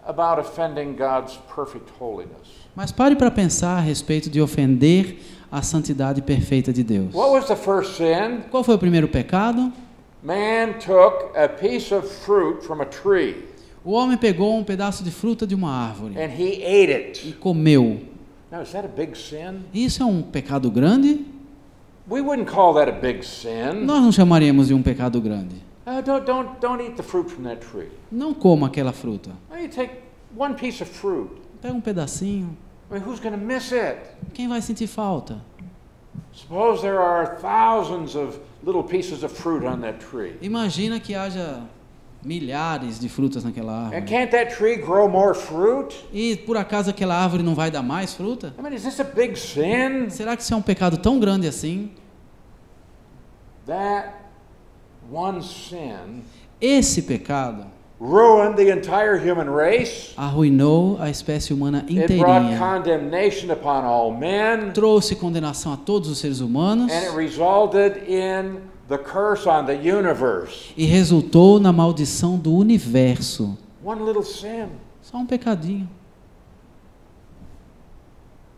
about offending God's perfect holiness. Mas pare para pensar a respeito de ofender a santidade perfeita de Deus. What was the first sin? Qual foi o primeiro pecado? Man took a piece of fruit from a tree O homem pegou um pedaço de fruta de uma árvore and he ate e it. comeu. Now, is that a big sin? Isso é um pecado grande? We wouldn't call that a big sin. Nós não chamaríamos de um pecado grande. Don't eat the fruit from that tree. Não coma aquela fruta. Well, you take one piece of fruit. Pega um pedacinho. I mean, who's going to miss it? Quem vai sentir falta? Suppose there are thousands of little pieces of fruit on that tree. Imagina que haja milhares de frutas naquela And árvore. can't that tree grow more fruit? E por acaso aquela árvore não vai dar mais fruta? I mean, is this a big sin? Será que isso é um pecado tão grande assim? That one sin Esse pecado ruined the entire human race. arruinou a espécie humana It brought inteirinha. condemnation upon all men. Trouxe condenação a todos os seres humanos And it resulted in the curse on the universe. e resultou na maldição do universo. One little sin. Só um pecadinho.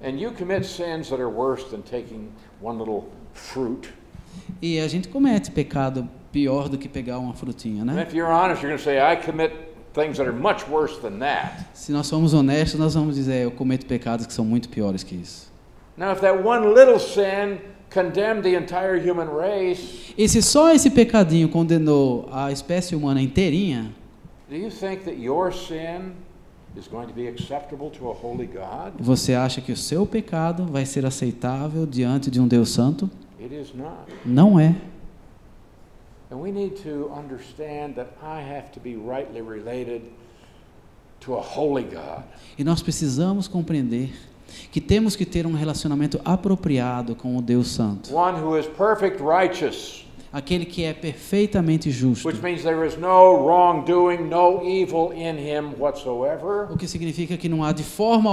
And you commit sins that are worse than taking one little fruit. E a gente comete pecado pior do que pegar uma frutinha, And né? if you're honest, you're going to say, I commit things that are much worse than that. Se nós formos honestos, nós vamos dizer, eu cometo pecados que são muito piores que isso. Now, if that one little sin condemned the entire human race, E se só esse pecadinho condenou a espécie humana inteirinha, do you think that your sin is going to be acceptable to a holy God? você acha que o seu pecado vai ser aceitável diante de um Deus santo? It is not. Não é. And we need to understand that I have to be rightly related to a holy God. E nós precisamos compreender que temos que ter um relacionamento apropriado com o Deus Santo. One who is perfect righteous, Aquele que é perfeitamente justo. which means there is no wrongdoing, no evil in him whatsoever. O que significa que não há de forma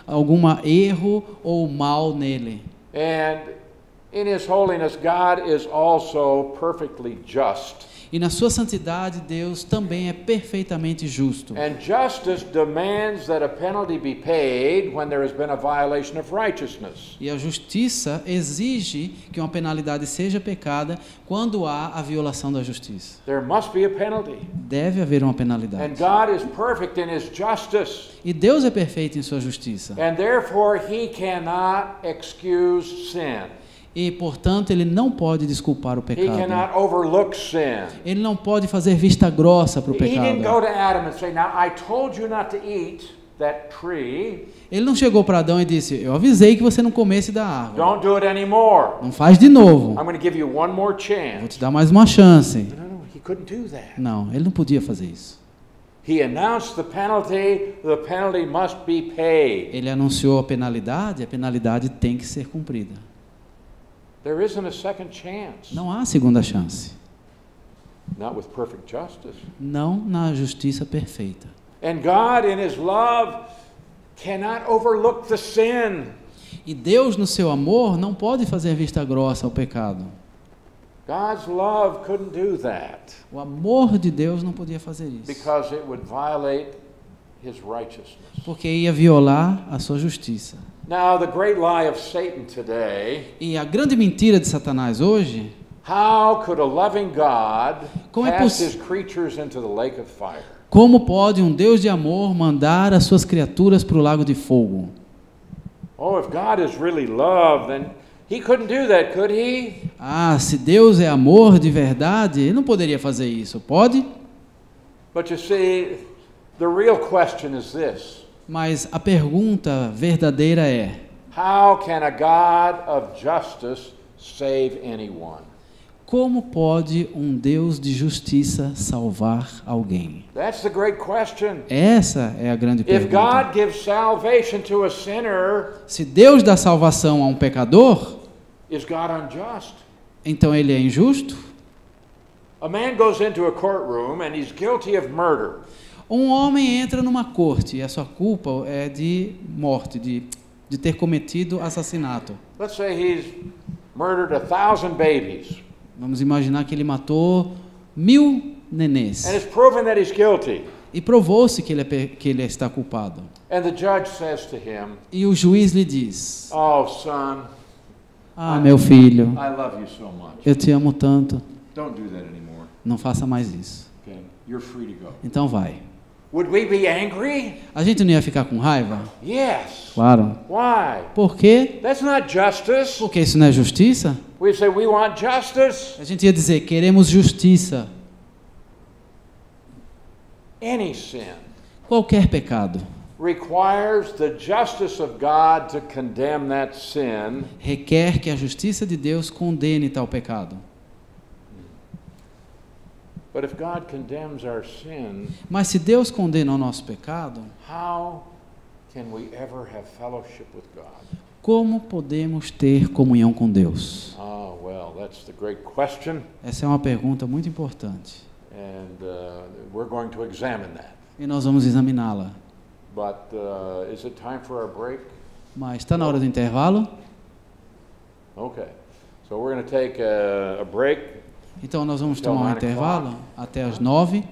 alguma erro ou mal nele. And in his holiness, God is also perfectly just. E na sua santidade, Deus também é perfeitamente justo. And justice demands that a penalty be paid when there has been a violation of righteousness. E a justiça exige que uma penalidade seja pecada quando há a violação da justiça. There must be a penalty. Deve haver uma And penalidade. God is perfect in his justice. E Deus é perfeito em sua justiça. And therefore, he cannot excuse sin. E, portanto, ele não pode desculpar o He pecado. cannot overlook sin. Ele não pode fazer vista grossa para o He didn't go pecado. to Adam and say, now I told you not to eat that tree. Ele não chegou para Adão e disse, eu avisei que você não comesse da árvore. Don't do it anymore. Não faz de novo. I'm going to give you one more Vou chance. te dar mais uma chance. No, he couldn't do that. Não, ele não podia fazer isso. He announced the penalty must be paid. Ele anunciou a penalidade tem que ser cumprida. There isn't a second chance. Não há segunda chance. Not with perfect justice. Não na justiça perfeita. And God, in his love, cannot overlook the sin. E Deus, no seu amor, não pode fazer vista grossa ao pecado. God's love couldn't do that O amor de Deus não podia fazer isso. because it would violate his righteousness. Porque ia violar a sua justiça. Now, the great lie of Satan today E a grande mentira de Satanás hoje How could a loving God Como é cast poss- his creatures into the lake of fire? Como pode um Deus de amor mandar as suas criaturas para o lago de fogo? Oh, if God is really love, then he couldn't do that, could he? Ah, se Deus é amor de verdade, ele não poderia fazer isso, pode? But you see, the real question is this. Mas a pergunta verdadeira é: How can a God of justice save anyone? como pode um Deus de justiça salvar alguém? That's the great question. Essa é a grande If pergunta. God gives salvation to a sinner, Se Deus dá salvação a um pecador, is God unjust? então ele é injusto? A man goes into a courtroom and he's guilty of murder. Um homem entra numa corte e a sua culpa é de morte, de ter cometido assassinato. Let's say he's murdered 1,000 babies, Vamos imaginar que ele matou 1000 nenês. and it's proven that he's guilty. E provou-se que ele está culpado. And the judge says to him, E o juiz lhe diz: "Oh, son, ah, meu filho, I love you so much. eu te amo tanto, Don't do that anymore. não faça mais isso. Okay, you're free to go." Então vai. Would we be angry? A gente não ia ficar com raiva? Yes. Claro. Why? Por quê? That's not justice. Porque isso não é justiça? We say we want justice. A gente ia dizer: queremos justiça. Any sin Qualquer pecado requires the justice of God to condemn that sin. requer que a justiça de Deus condene tal pecado. But if God condemns our sin, Mas se Deus condena o nosso pecado, how can we ever have fellowship with God? como podemos ter comunhão com Deus? Ah, well, that's the great question, Essa é uma pergunta muito importante. and we're going to examine that. E nós vamos examiná-la. But is it time for our break? Mas está na hora do intervalo? Okay. So we're going to take a break. Então nós vamos Então, tomar um 9 o'clock. intervalo até as 9.